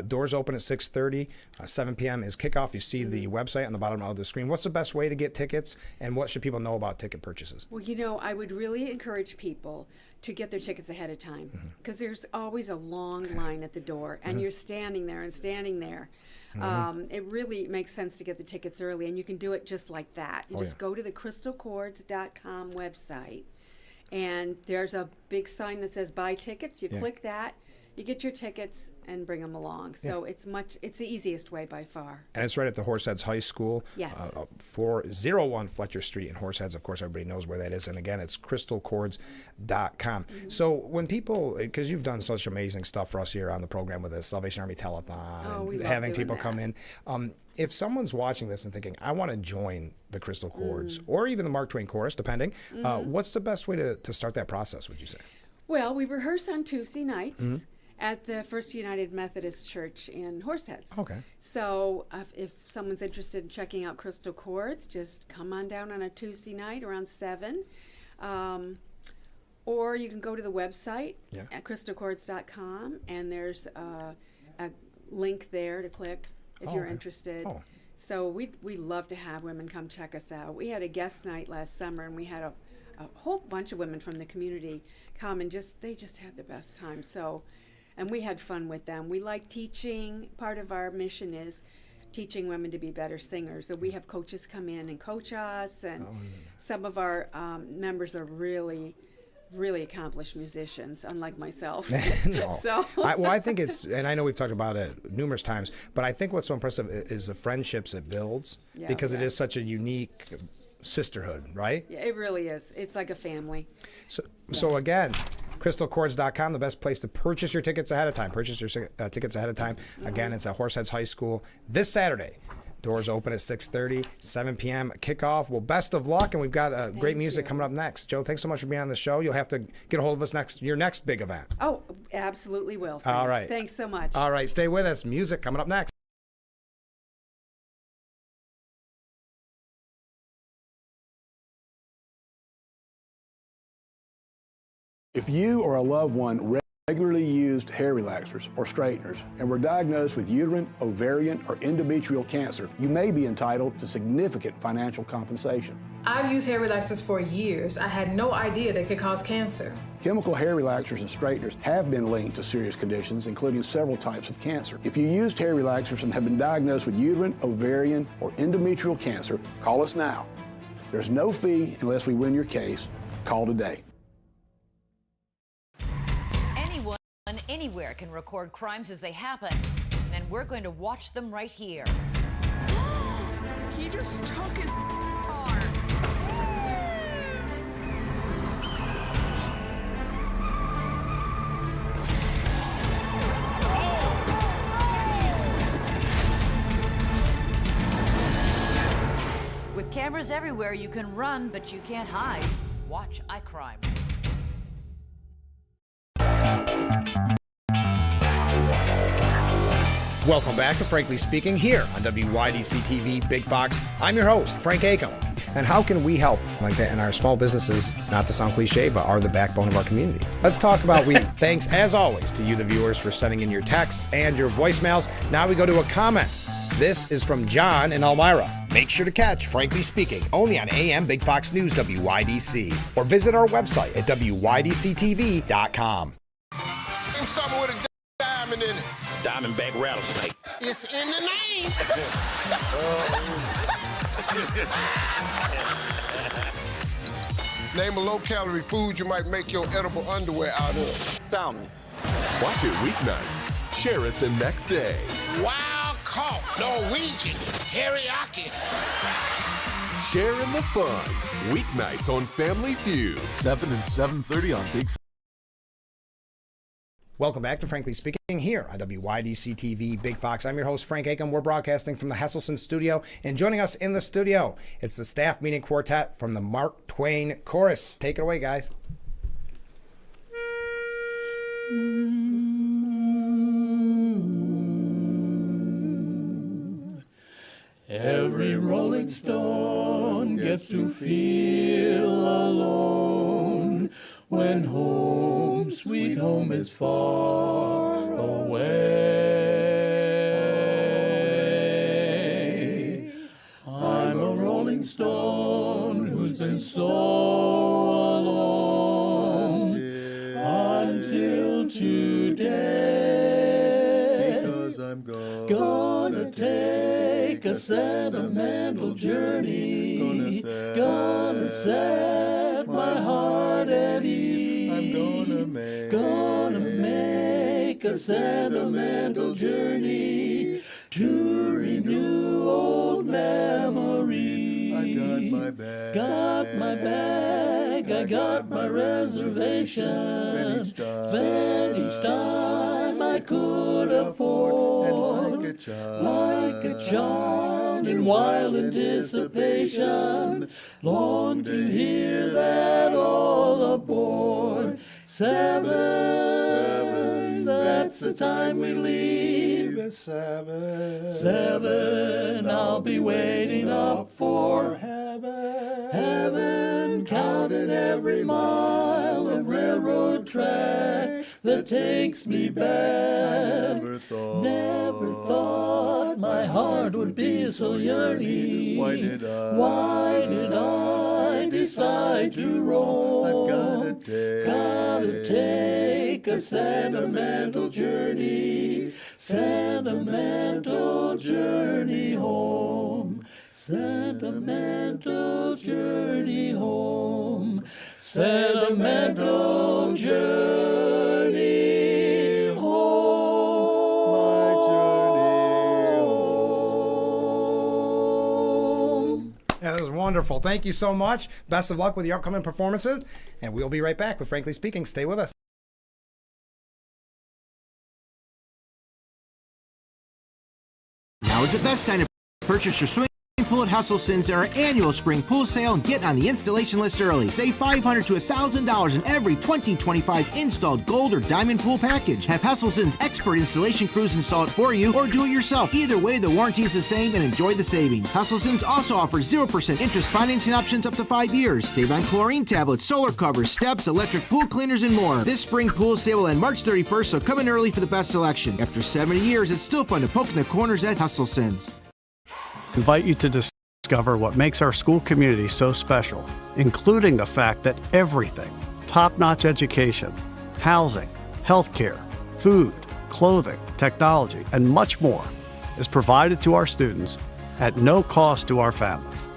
doors open at 6:30, 7 p.m. is kickoff. You see the website on the bottom of the screen. What's the best way to get tickets, and what should people know about ticket purchases? Well, I would really encourage people to get their tickets ahead of time, because there's always a long line at the door, and you're standing there. It really makes sense to get the tickets early, and you can do it just like that. You just go to the crystalchords.com website, and there's a big sign that says buy tickets. You click that, you get your tickets and bring them along. So it's the easiest way by far. And it's right at the Horseheads High School, yes. 401 Fletcher Street in Horseheads. Of course, everybody knows where that is. And again, it's crystalchords.com. So when people, because you've done such amazing stuff for us here on the program with the Salvation Army Telethon, and having people come in, if someone's watching this and thinking, I want to join the Crystal Chords or even the Mark Twain Chorus, depending, what's the best way to start that process, would you say? Well, we rehearse on Tuesday nights at the First United Methodist Church in Horseheads. Okay. So if someone's interested in checking out Crystal Chords, just come on down on a Tuesday night around 7. Or you can go to the website at crystalchords.com, and there's a link there to click if you're interested. So we love to have women come check us out. We had a guest night last summer, and we had a whole bunch of women from the community come, and they just had the best time. And we had fun with them. We like teaching. Part of our mission is teaching women to be better singers. So we have coaches come in and coach us, and some of our members are really, really accomplished musicians, unlike myself. I think it's, and I know we've talked about it numerous times, but I think what's so impressive is the friendships it builds, because it is such a unique sisterhood, right? Yeah, it really is. It's like a family. So again, crystalchords.com, the best place to purchase your tickets ahead of time. Purchase your tickets ahead of time. Again, it's at Horseheads High School this Saturday. Doors open at 6:30, 7 p.m. kickoff. Well, best of luck, and we've got great music coming up next. Joe, thanks so much for being on the show. You'll have to get a hold of us your next big event. Oh, absolutely will. Frank. All right. Thanks so much. All right, stay with us. Music coming up next. If you or a loved one regularly used hair relaxers or straighteners and were diagnosed with uterine, ovarian, or endometrial cancer, you may be entitled to significant financial compensation. I've used hair relaxers for years. I had no idea they could cause cancer. Chemical hair relaxers and straighteners have been linked to serious conditions, including several types of cancer. If you used hair relaxers and have been diagnosed with uterine, ovarian, or endometrial cancer, call us now. There's no fee unless we win your case. Call today. Anywhere can record crimes as they happen, and we're going to watch them right here. He just took his arm. With cameras everywhere, you can run, but you can't hide. Watch iCrime. Welcome back to Frankly Speaking here on WYDC TV Big Fox. I'm your host, Frank Acom. And how can we help like that in our small businesses, not to sound cliche, but are the backbone of our community? Let's talk about weed. Thanks, as always, to you, the viewers, for sending in your texts and your voicemails. Now we go to a comment. This is from John in Elmira. Make sure to catch Frankly Speaking only on AM Big Fox News WYDC, or visit our website at WYDCTV.com. Something with a diamond in it. Diamondback rattlesnake. It's in the name. Name a low-calorie food you might make your edible underwear out of. Salmon. Watch it weeknights share it the next day. Wild caught Norwegian teriyaki. Share in the fun. Weeknights on Family Feud. 7 and 7:30 on Big. Welcome back to Frankly Speaking here on WYDC TV Big Fox. I'm your host, Frank Aiken. We're broadcasting from the Hesselson studio. And joining us in the studio, it's the staff meeting quartet from the Mark Twain Chorus. Take it away, guys. Every rolling stone gets to feel alone when home, sweet home, is far away. I'm a rolling stone who's been so alone until today. Because I'm gonna take a sentimental journey, gonna set my heart at ease. I'm gonna make a sentimental journey to renew old memories. I got my bag, I got my reservation. Spend each time I could afford. And like a child in wild anticipation, long to hear that all aboard. 7, that's the time we leave. 7, I'll be waiting up for heaven, counting every mile of railroad track that takes me back. Never thought my heart would be so yearning. Why did I decide to roam? I've gotta take a sentimental journey, sentimental journey home, sentimental journey home, sentimental journey home. My journey home. That was wonderful. Thank you so much. Best of luck with your upcoming performances. And we'll be right back with Frankly Speaking. Stay with us. Now is the best time to purchase your swimming pool at Hesselson's during our annual spring pool sale and get on the installation list early. Save $500 to $1,000 in every 2025 installed gold or diamond pool package. Have Hesselson's expert installation crews install it for you or do it yourself. Either way, the warranty is the same and enjoy the savings. Hesselson's also offers 0% interest financing options up to 5 years. Save on chlorine tablets, solar covers, steps, electric pool cleaners, and more. This spring pool sale will end March 31st, so come in early for the best selection. After 70 years, it's still fun to poke in the corners at Hesselson's. Invite you to discover what makes our school community so special, including the fact that everything, top-notch education, housing, healthcare, food, clothing, technology, and much more is provided to our students at no cost to our families.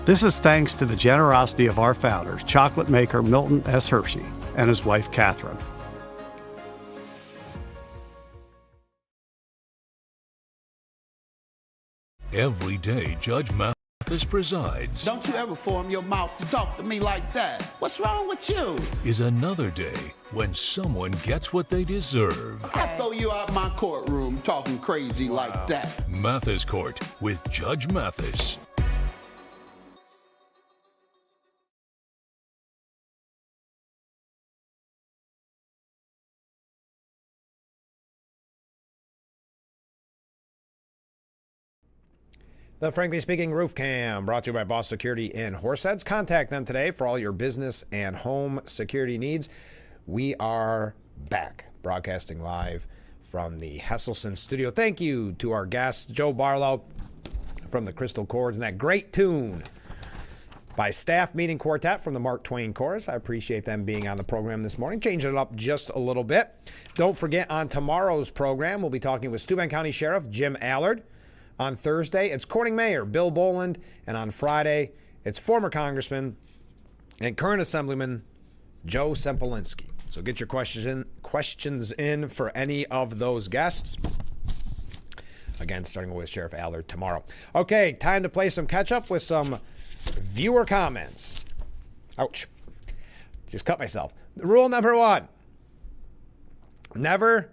This is thanks to the generosity of our founders, chocolate maker Milton S. Hershey and his wife Catherine. Every day, Judge Mathis presides. Don't you ever form your mouth to talk to me like that. What's wrong with you? Is another day when someone gets what they deserve. I throw you out my courtroom talking crazy like that. Mathis Court with Judge Mathis. The Frankly Speaking Roof Cam, brought to you by Boss Security in Horseheads. Contact them today for all your business and home security needs. We are back, broadcasting live from the Hesselson studio. Thank you to our guest, Joe Barlow from the Crystal Chords, and that great tune by Staff Meeting Quartet from the Mark Twain Chorus. I appreciate them being on the program this morning, changing it up just a little bit. Don't forget, on tomorrow's program, we'll be talking with Steuben County Sheriff Jim Allard. On Thursday, it's Corning Mayor Bill Boland, and on Friday, it's former Congressman and current Assemblyman Joe Sempolinski. So get your questions questions in for any of those guests. Again, starting with Sheriff Allard tomorrow. Okay, time to play some catch up with some viewer comments. Ouch. Just cut myself. Rule number 1. Never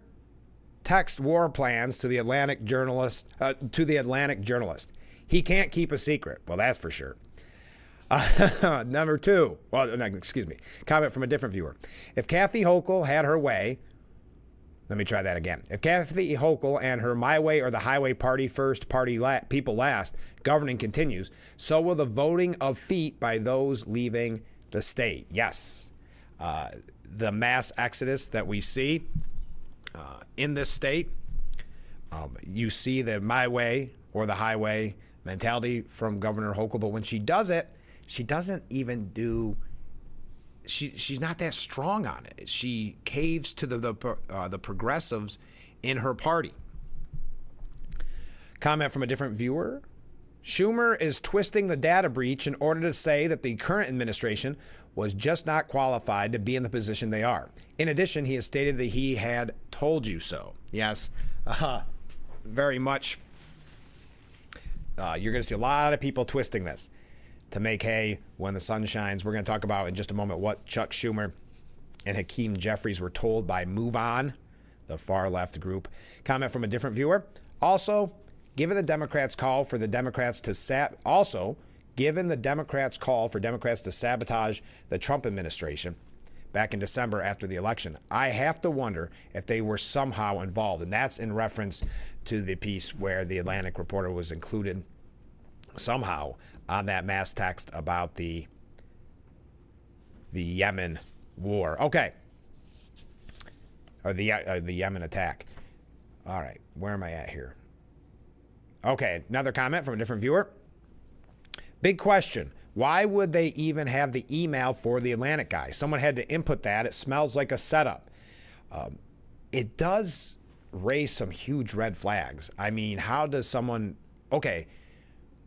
text war plans to the Atlantic journalist. He can't keep a secret. Well, that's for sure. Number 2. Well, no, excuse me. Comment from a different viewer. If Kathy Hochul had her way, let me try that again. If Kathy Hochul and her My Way or the Highway party first, people last governing continues, so will the voting of feet by those leaving the state. Yes. The mass exodus that we see in this state, you see the My Way or the Highway mentality from Governor Hochul, but when she does it, she doesn't even do. She's not that strong on it. She caves to the progressives in her party. Comment from a different viewer. Schumer is twisting the data breach in order to say that the current administration was just not qualified to be in the position they are. In addition, he has stated that he had told you so. Yes, very much. You're going to see a lot of people twisting this to make hay when the sun shines. We're going to talk about in just a moment what Chuck Schumer and Hakeem Jeffries were told by Move On, the far left group. Comment from a different viewer. Also, given the Democrats' call for Democrats to sabotage the Trump administration back in December after the election, I have to wonder if they were somehow involved. And that's in reference to the piece where the Atlantic reporter was included somehow on that mass text about the Yemen war. Okay. Or the Yemen attack. All right. Where am I at here? Okay. Another comment from a different viewer. Big question. Why would they even have the email for the Atlantic guy? Someone had to input that. It smells like a setup. It does raise some huge red flags. I mean, how does someone... Okay,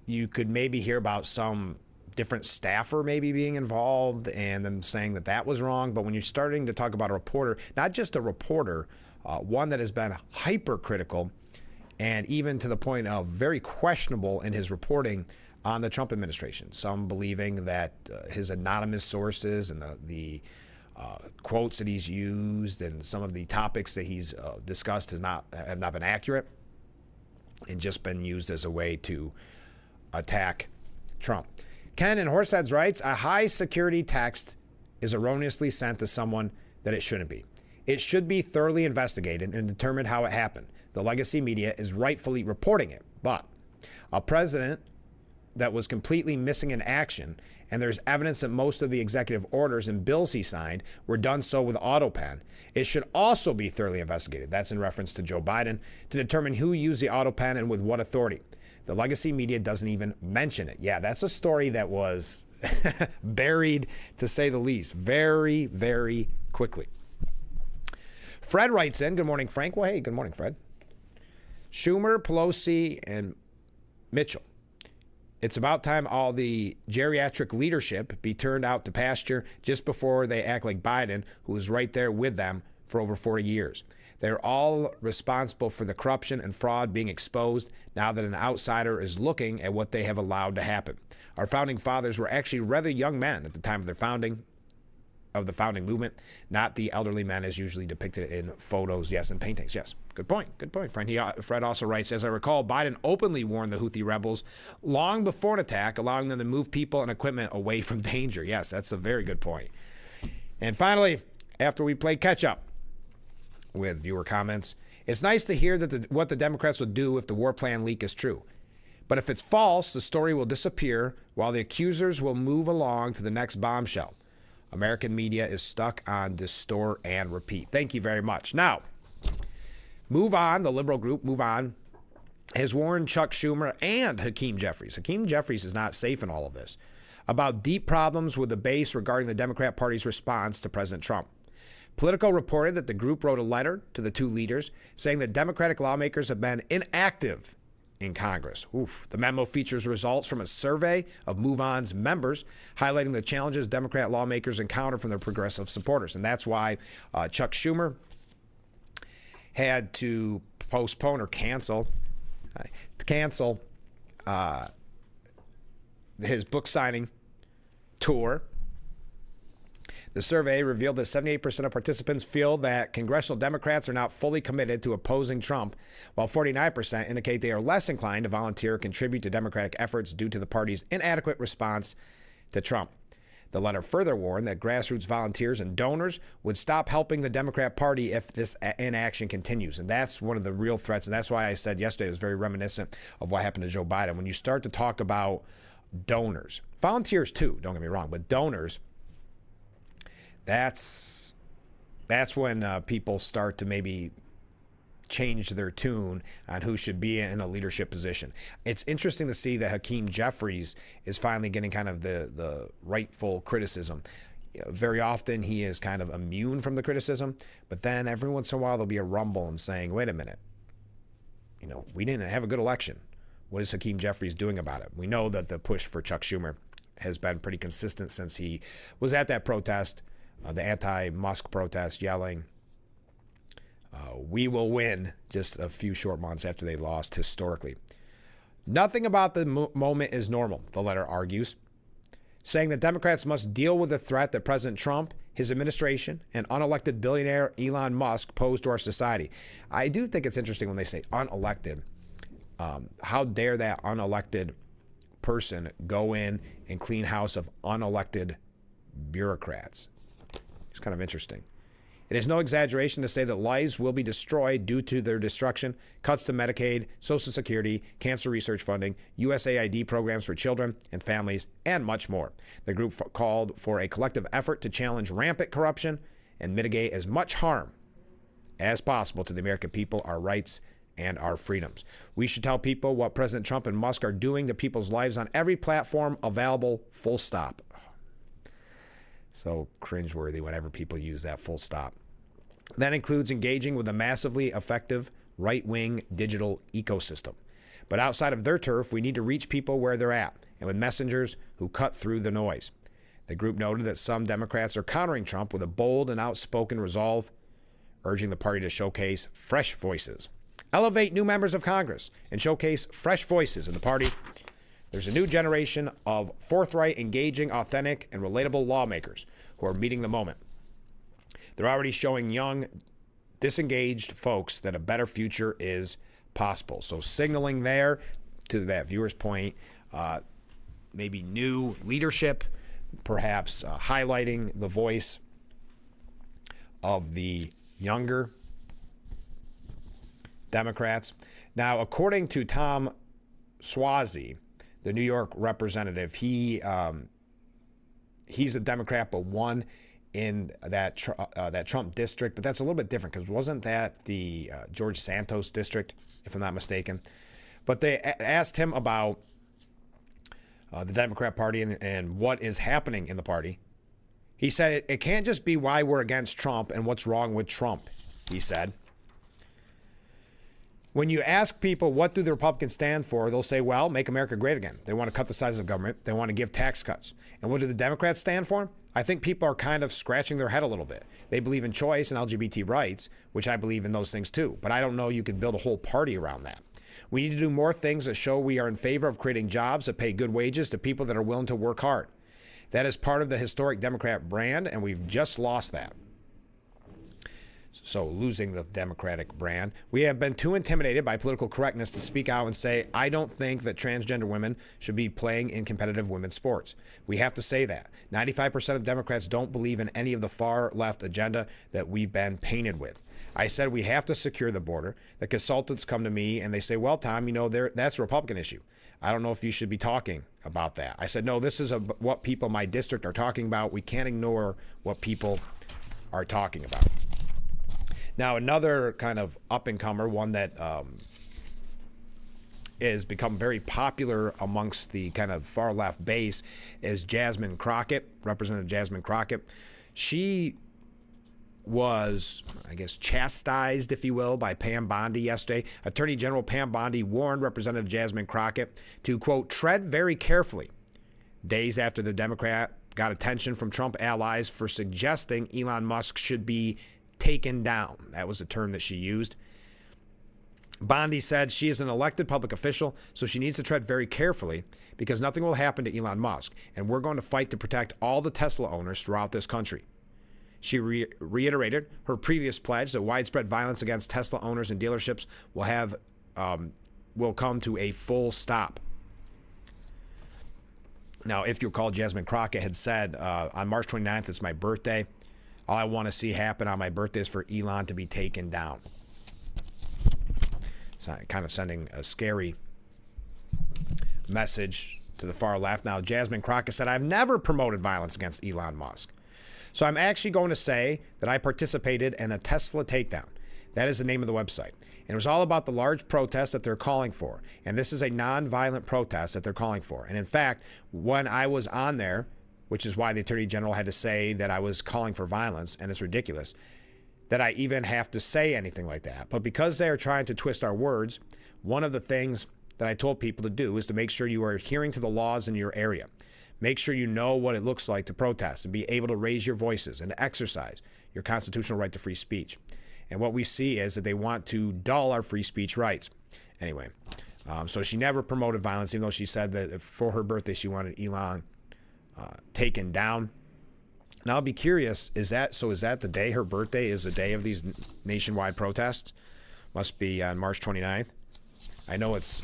you could maybe hear about some different staffer maybe being involved and them saying that that was wrong. But when you're starting to talk about a reporter, not just a reporter, one that has been hypercritical and even to the point of very questionable in his reporting on the Trump administration. Some believing that his anonymous sources and the quotes that he's used and some of the topics that he's discussed have not been accurate and just been used as a way to attack Trump. Ken in Horseheads writes, a high security text is erroneously sent to someone that it shouldn't be. It should be thoroughly investigated and determined how it happened. The legacy media is rightfully reporting it, but a president that was completely missing in action, and there's evidence that most of the executive orders and bills he signed were done so with AutoPen. It should also be thoroughly investigated. That's in reference to Joe Biden, to determine who used the AutoPen and with what authority. The legacy media doesn't even mention it. Yeah, that's a story that was buried, to say the least, very, very quickly. Fred writes in, good morning, Frank. Well, hey, good morning, Fred. Schumer, Pelosi, and Mitchell. It's about time all the geriatric leadership be turned out to pasture just before they act like Biden, who was right there with them for over 40 years. They're all responsible for the corruption and fraud being exposed now that an outsider is looking at what they have allowed to happen. Our founding fathers were actually rather young men at the time of their founding, of the founding movement, not the elderly men as usually depicted in photos, yes, and paintings. Yes, good point, Fred also writes, as I recall, Biden openly warned the Houthi rebels long before an attack, allowing them to move people and equipment away from danger. Yes, that's a very good point. And finally, after we play catch up with viewer comments, it's nice to hear that what the Democrats will do if the war plan leak is true. But if it's false, the story will disappear while the accusers will move along to the next bombshell. American media is stuck on distort and repeat. Thank you very much. Now, Move On, the liberal group, Move On, has warned Chuck Schumer and Hakeem Jeffries. Hakeem Jeffries is not safe in all of this, about deep problems with the base regarding the Democrat Party's response to President Trump. Politico reported that the group wrote a letter to the two leaders saying that Democratic lawmakers have been inactive in Congress. Oof. The memo features results from a survey of Move On's members, highlighting the challenges Democrat lawmakers encounter from their progressive supporters. And that's why Chuck Schumer had to postpone or cancel his book signing tour. The survey revealed that 78% of participants feel that congressional Democrats are not fully committed to opposing Trump, while 49% indicate they are less inclined to volunteer or contribute to Democratic efforts due to the party's inadequate response to Trump. The letter further warned that grassroots volunteers and donors would stop helping the Democrat Party if this inaction continues. And that's one of the real threats. And that's why I said yesterday it was very reminiscent of what happened to Joe Biden. When you start to talk about donors, volunteers too, don't get me wrong, but donors, that's when people start to maybe change their tune on who should be in a leadership position. It's interesting to see that Hakeem Jeffries is finally getting kind of the rightful criticism. Very often he is kind of immune from the criticism, but then every once in a while there'll be a rumble and saying, wait a minute, we didn't have a good election. What is Hakeem Jeffries doing about it? We know that the push for Chuck Schumer has been pretty consistent since he was at that protest, the anti-Musk protest, yelling, we will win, just a few short months after they lost historically. Nothing about the moment is normal, the letter argues, saying that Democrats must deal with the threat that President Trump, his administration, and unelected billionaire Elon Musk pose to our society. I do think it's interesting when they say unelected. How dare that unelected person go in and clean house of unelected bureaucrats? It's kind of interesting. It is no exaggeration to say that lives will be destroyed due to their destruction, cuts to Medicaid, Social Security, cancer research funding, USAID programs for children and families, and much more. The group called for a collective effort to challenge rampant corruption and mitigate as much harm as possible to the American people, our rights, and our freedoms. We should tell people what President Trump and Musk are doing to people's lives on every platform available, full stop. So cringeworthy whenever people use that full stop. That includes engaging with a massively effective right-wing digital ecosystem. But outside of their turf, we need to reach people where they're at and with messengers who cut through the noise. The group noted that some Democrats are countering Trump with a bold and outspoken resolve, urging the party to showcase fresh voices, elevate new members of Congress, and showcase fresh voices in the party. There's a new generation of forthright, engaging, authentic, and relatable lawmakers who are meeting the moment. They're already showing young, disengaged folks that a better future is possible. So signaling there, to that viewer's point, maybe new leadership, perhaps highlighting the voice of the younger Democrats. Now, according to Tom Suozzi, the New York representative, he's a Democrat, but won in that Trump district. But that's a little bit different because wasn't that the George Santos district, if I'm not mistaken? But they asked him about the Democrat Party and what is happening in the party. He said it can't just be why we're against Trump and what's wrong with Trump, he said. When you ask people what do the Republicans stand for, they'll say, well, make America great again. They want to cut the size of government. They want to give tax cuts. And what do the Democrats stand for? I think people are kind of scratching their head a little bit. They believe in choice and LGBT rights, which I believe in those things too. But I don't know you could build a whole party around that. We need to do more things that show we are in favor of creating jobs that pay good wages to people that are willing to work hard. That is part of the historic Democrat brand, and we've just lost that. So losing the Democratic brand. We have been too intimidated by political correctness to speak out and say, I don't think that transgender women should be playing in competitive women's sports. We have to say that. 95% of Democrats don't believe in any of the far left agenda that we've been painted with. I said we have to secure the border. The consultants come to me and they say, well, Tom, that's a Republican issue. I don't know if you should be talking about that. I said, no, this is what people in my district are talking about. We can't ignore what people are talking about. Now, another kind of up-and-comer, one that has become very popular amongst the kind of far-left base, is Jasmine Crockett, Representative Jasmine Crockett. She was, I guess, chastised, if you will, by Pam Bondi yesterday. Attorney General Pam Bondi warned Representative Jasmine Crockett to, quote, tread very carefully, days after the Democrat got attention from Trump allies for suggesting Elon Musk should be taken down. That was the term that she used. Bondi said she is an elected public official, so she needs to tread very carefully because nothing will happen to Elon Musk, and we're going to fight to protect all the Tesla owners throughout this country. She reiterated her previous pledge that widespread violence against Tesla owners and dealerships will come to a full stop. Now, if you recall, Jasmine Crockett had said on March 29th, it's my birthday. All I want to see happen on my birthday is for Elon to be taken down. So kind of sending a scary message to the far left. Now, Jasmine Crockett said, I've never promoted violence against Elon Musk. So I'm actually going to say that I participated in a Tesla takedown. That is the name of the website. And it was all about the large protest that they're calling for. And this is a non-violent protest that they're calling for. And in fact, when I was on there, which is why the Attorney General had to say that I was calling for violence, and it's ridiculous that I even have to say anything like that. But because they are trying to twist our words, one of the things that I told people to do is to make sure you are adhering to the laws in your area. Make sure you know what it looks like to protest and be able to raise your voices and exercise your constitutional right to free speech. And what we see is that they want to dull our free speech rights. Anyway, so she never promoted violence, even though she said that for her birthday she wanted Elon taken down. Now I'll be curious, is that the day her birthday is the day of these nationwide protests? Must be on March 29th. I know it's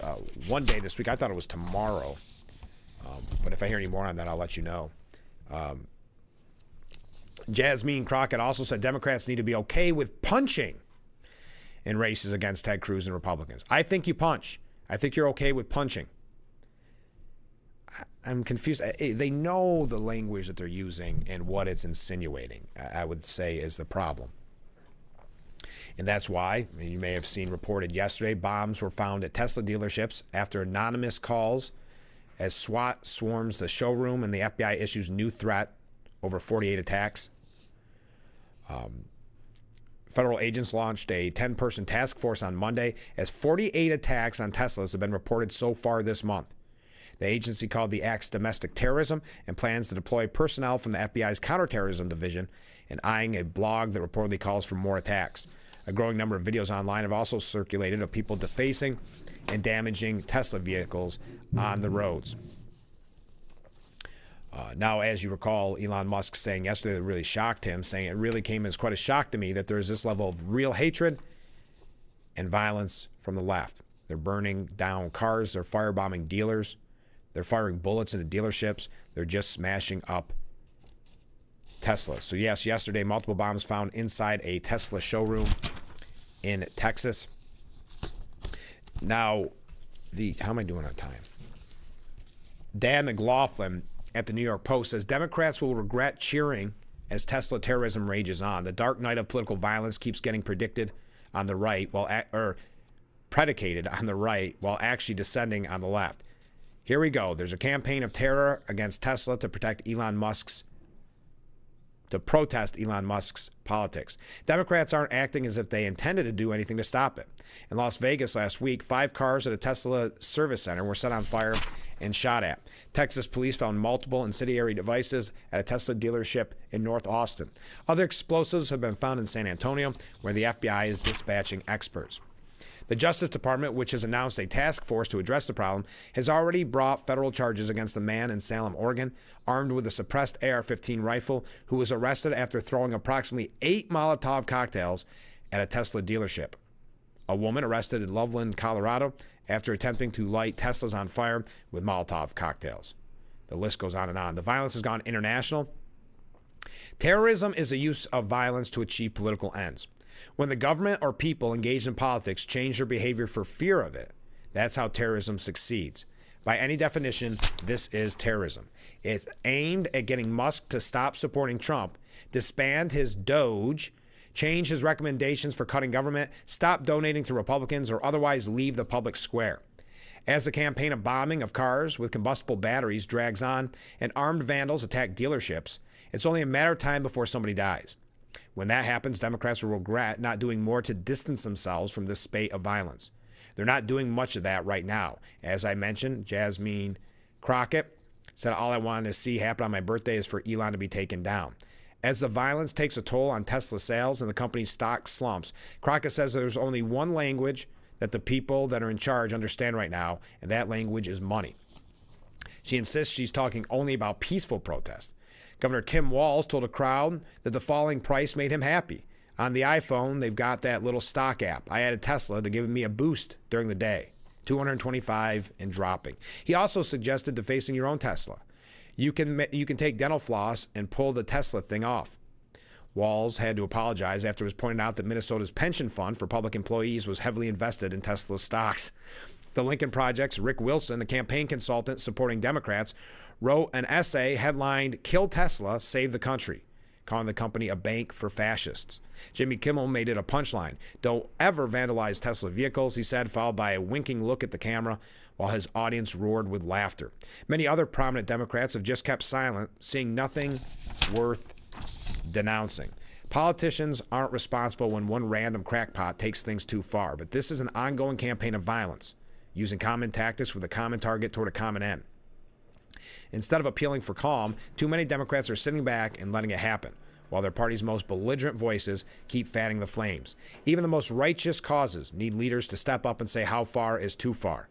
one day this week. I thought it was tomorrow. But if I hear any more on that, I'll let you know. Jasmine Crockett also said Democrats need to be okay with punching in races against Ted Cruz and Republicans. I think you punch. I think you're okay with punching. I'm confused. They know the language that they're using and what it's insinuating, I would say, is the problem. And that's why, you may have seen reported yesterday, bombs were found at Tesla dealerships after anonymous calls as SWAT swarms the showroom and the FBI issues new threat over 48 attacks. Federal agents launched a 10-person task force on Monday as 48 attacks on Teslas have been reported so far this month. The agency called the acts domestic terrorism and plans to deploy personnel from the FBI's counterterrorism division and eyeing a blog that reportedly calls for more attacks. A growing number of videos online have also circulated of people defacing and damaging Tesla vehicles on the roads. Now, as you recall, Elon Musk saying yesterday that really shocked him, saying it really came as quite a shock to me that there is this level of real hatred and violence from the left. They're burning down cars, they're firebombing dealers, they're firing bullets into dealerships, they're just smashing up Tesla. So yes, yesterday multiple bombs found inside a Tesla showroom in Texas. Now, how am I doing on time? Dan McLaughlin at the New York Post says Democrats will regret cheering as Tesla terrorism rages on. The dark night of political violence keeps getting predicted on the right, predicated on the right, while actually descending on the left. Here we go. There's a campaign of terror against Tesla to protest Elon Musk's politics. Democrats aren't acting as if they intended to do anything to stop it. In Las Vegas last week, 5 cars at a Tesla service center were set on fire and shot at. Texas police found multiple incendiary devices at a Tesla dealership in North Austin. Other explosives have been found in San Antonio, where the FBI is dispatching experts. The Justice Department, which has announced a task force to address the problem, has already brought federal charges against a man in Salem, Oregon, armed with a suppressed AR-15 rifle, who was arrested after throwing approximately 8 Molotov cocktails at a Tesla dealership. A woman arrested in Loveland, Colorado, after attempting to light Teslas on fire with Molotov cocktails. The list goes on and on. The violence has gone international. Terrorism is the use of violence to achieve political ends. When the government or people engaged in politics change their behavior for fear of it, that's how terrorism succeeds. By any definition, this is terrorism. It's aimed at getting Musk to stop supporting Trump, disband his Doge, change his recommendations for cutting government, stop donating to Republicans, or otherwise leave the public square. As the campaign of bombing of cars with combustible batteries drags on and armed vandals attack dealerships, it's only a matter of time before somebody dies. When that happens, Democrats will regret not doing more to distance themselves from this spate of violence. They're not doing much of that right now. As I mentioned, Jasmine Crockett said all I wanted to see happen on my birthday is for Elon to be taken down. As the violence takes a toll on Tesla sales and the company's stock slumps, Crockett says there's only one language that the people that are in charge understand right now, and that language is money. She insists she's talking only about peaceful protest. Governor Tim Walz told a crowd that the falling price made him happy. On the iPhone, they've got that little stock app. I added Tesla to give me a boost during the day. $225 and dropping. He also suggested defacing your own Tesla. You can take dental floss and pull the Tesla thing off. Walz had to apologize after it was pointed out that Minnesota's pension fund for public employees was heavily invested in Tesla stocks. The Lincoln Project's Rick Wilson, a campaign consultant supporting Democrats, wrote an essay headlined, "Kill Tesla, Save the Country," calling the company a bank for fascists. Jimmy Kimmel made it a punchline. "Don't ever vandalize Tesla vehicles," he said, followed by a winking look at the camera while his audience roared with laughter. Many other prominent Democrats have just kept silent, seeing nothing worth denouncing. Politicians aren't responsible when one random crackpot takes things too far, but this is an ongoing campaign of violence, using common tactics with a common target toward a common end. Instead of appealing for calm, too many Democrats are sitting back and letting it happen, while their party's most belligerent voices keep fanning the flames. Even the most righteous causes need leaders to step up and say how far is too far.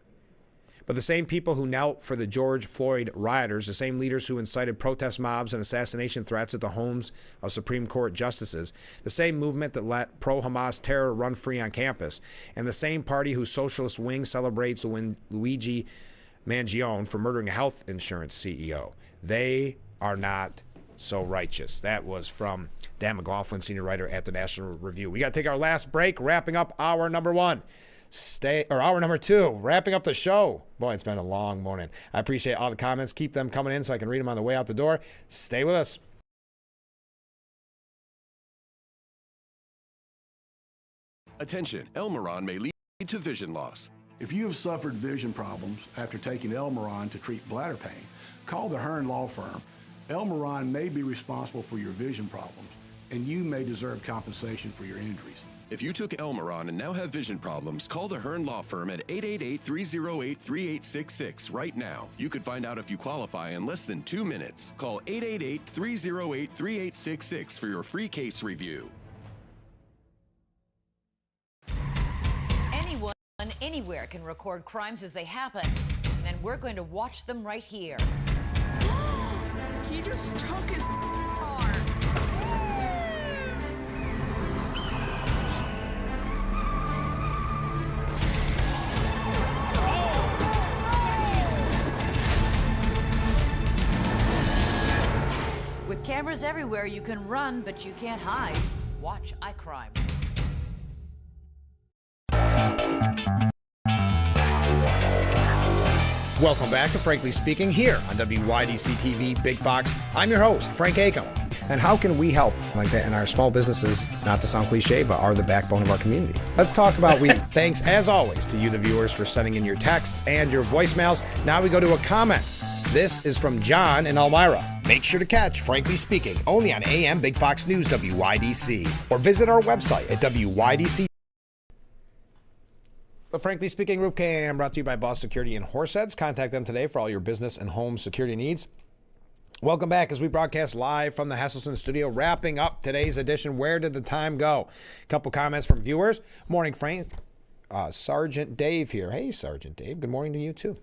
But the same people who knelt for the George Floyd rioters, the same leaders who incited protest mobs and assassination threats at the homes of Supreme Court justices, the same movement that let pro-Hamas terror run free on campus, and the same party whose socialist wing celebrates Luigi Mangione for murdering a health insurance CEO. They are not so righteous. That was from Dan McLaughlin, senior writer at the National Review. We got to take our last break, wrapping up hour number one. Hour number two, wrapping up the show. Boy, it's been a long morning. I appreciate all the comments. Keep them coming in so I can read them on the way out the door. Stay with us. Attention, Elmeron may lead to vision loss. If you have suffered vision problems after taking Elmeron to treat bladder pain, call the Hearn Law Firm. Elmeron may be responsible for your vision problems, and you may deserve compensation for your injuries. If you took Elmeron and now have vision problems, call the Hearn Law Firm at 888-308-3866 right now. You could find out if you qualify in less than 2 minutes. Call 888-308-3866 for your free case review. Anyone, anywhere can record crimes as they happen, and we're going to watch them right here. He just took his car. With cameras everywhere, you can run, but you can't hide. Watch iCrime. Welcome back to Frankly Speaking here on WYDC TV Big Fox. I'm your host, Frank Acom. And how can we help like that in our small businesses, not to sound cliche, but are the backbone of our community? Let's talk about thanks, as always, to you, the viewers, for sending in your texts and your voicemails. Now we go to a comment. This is from John in Elmira. Make sure to catch Frankly Speaking only on AM Big Fox News WYDC, or visit our website at WYDC. The Frankly Speaking Roof Cam brought to you by Boss Security in Horseheads. Contact them today for all your business and home security needs. Welcome back as we broadcast live from the Hesselson studio, wrapping up today's edition. Where did the time go? A couple comments from viewers. Morning, Frank. Sergeant Dave here. Hey, Sergeant Dave. Good morning to you, too.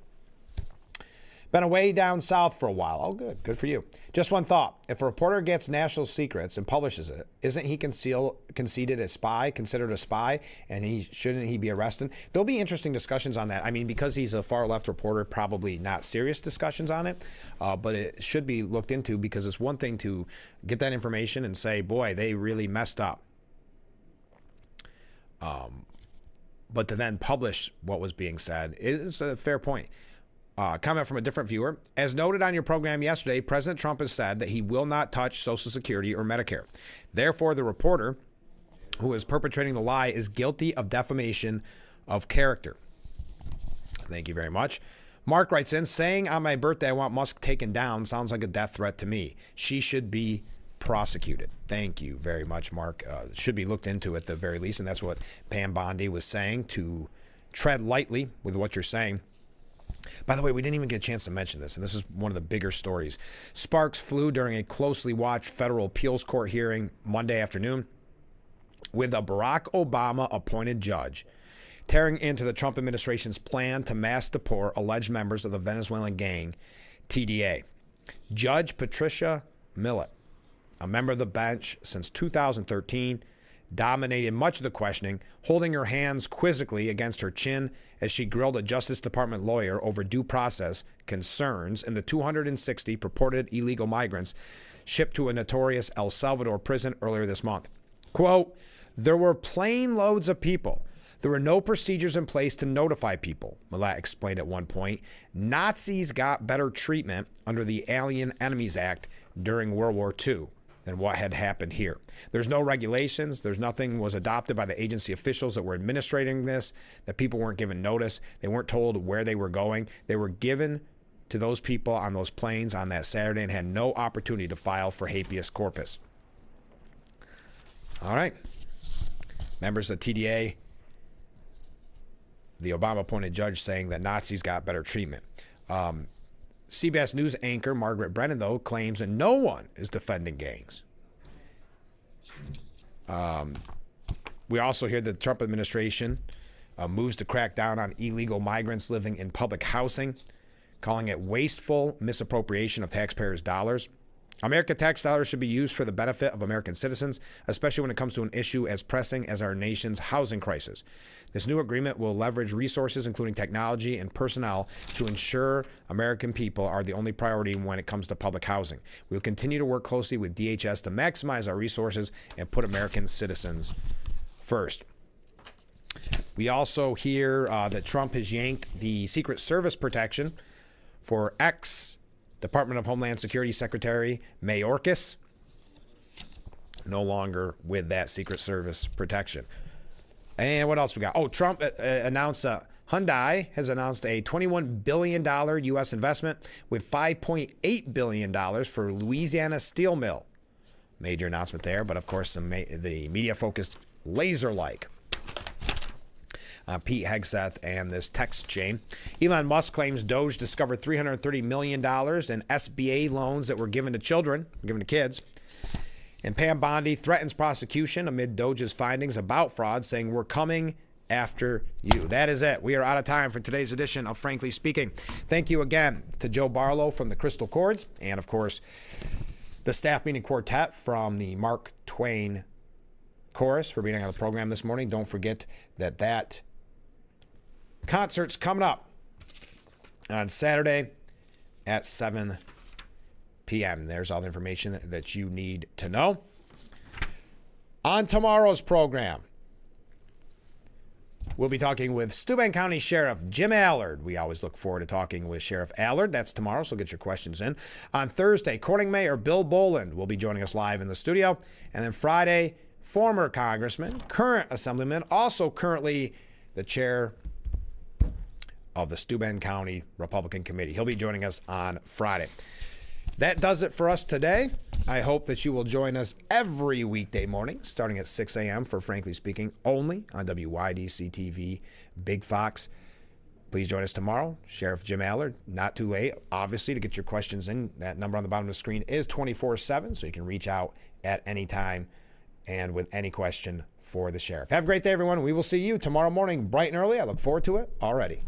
Been away down south for a while. Oh, good. Good for you. Just one thought. If a reporter gets national secrets and publishes it, isn't he considered a spy, and shouldn't he be arrested? There'll be interesting discussions on that. I mean, because he's a far left reporter, probably not serious discussions on it, but it should be looked into, because it's one thing to get that information and say, boy, they really messed up. But to then publish what was being said is a fair point. Comment from a different viewer. As noted on your program yesterday, President Trump has said that he will not touch Social Security or Medicare. Therefore, the reporter who is perpetrating the lie is guilty of defamation of character. Thank you very much. Mark writes in, saying on my birthday I want Musk taken down sounds like a death threat to me. She should be prosecuted. Thank you very much, Mark. Should be looked into at the very least, and that's what Pam Bondi was saying, to tread lightly with what you're saying. By the way, we didn't even get a chance to mention this, and this is one of the bigger stories. Sparks flew during a closely watched federal appeals court hearing Monday afternoon with a Barack Obama-appointed judge tearing into the Trump administration's plan to mass deport alleged members of the Venezuelan gang TDA. Judge Patricia Millett, a member of the bench since 2013, dominated much of the questioning, holding her hands quizzically against her chin as she grilled a Justice Department lawyer over due process concerns in the 260 purported illegal migrants shipped to a notorious El Salvador prison earlier this month. Quote, "There were plane loads of people. There were no procedures in place to notify people," Millett explained at one point. "Nazis got better treatment under the Alien Enemies Act during World War II than what had happened here. There's no regulations. There's nothing was adopted by the agency officials that were administrating this, that people weren't given notice. They weren't told where they were going. They were given to those people on those planes on that Saturday and had no opportunity to file for habeas corpus." All right. Members of TDA, the Obama-appointed judge saying that Nazis got better treatment. CBS News anchor Margaret Brennan, though, claims that no one is defending gangs. We also hear that the Trump administration moves to crack down on illegal migrants living in public housing, calling it wasteful misappropriation of taxpayers' dollars. American tax dollars should be used for the benefit of American citizens, especially when it comes to an issue as pressing as our nation's housing crisis. This new agreement will leverage resources, including technology and personnel, to ensure American people are the only priority when it comes to public housing. We will continue to work closely with DHS to maximize our resources and put American citizens first. We also hear that Trump has yanked the Secret Service protection for Department of Homeland Security Secretary Mayorkas, no longer with that Secret Service protection. And what else we got? Oh, Trump announced Hyundai has announced a $21 billion U.S. investment with $5.8 billion for Louisiana steel mill. Major announcement there, but of course the media-focused laser-like. Pete Hegseth and this text chain. Elon Musk claims Doge discovered $330 million in SBA loans that were given to children, given to kids. And Pam Bondi threatens prosecution amid Doge's findings about fraud, saying, "We're coming after you." That is it. We are out of time for today's edition of Frankly Speaking. Thank you again to Joe Barlow from the Crystal Chords, and of course, the staff meeting quartet from the Mark Twain Chorus for being on the program this morning. Don't forget that concert's coming up on Saturday at 7 p.m. There's all the information that you need to know. On tomorrow's program, we'll be talking with Steuben County Sheriff Jim Allard. We always look forward to talking with Sheriff Allard. That's tomorrow, so get your questions in. On Thursday, Corning Mayor Bill Boland will be joining us live in the studio. And then Friday, former congressman, current assemblyman, also currently the chair of the Steuben County Republican Committee. He'll be joining us on Friday. That does it for us today. I hope that you will join us every weekday morning, starting at 6 a.m. for Frankly Speaking, only on WYDC TV, Big Fox. Please join us tomorrow. Sheriff Jim Allard, not too late, obviously, to get your questions in. That number on the bottom of the screen is 24/7, so you can reach out at any time and with any question for the sheriff. Have a great day, everyone. We will see you tomorrow morning, bright and early. I look forward to it already.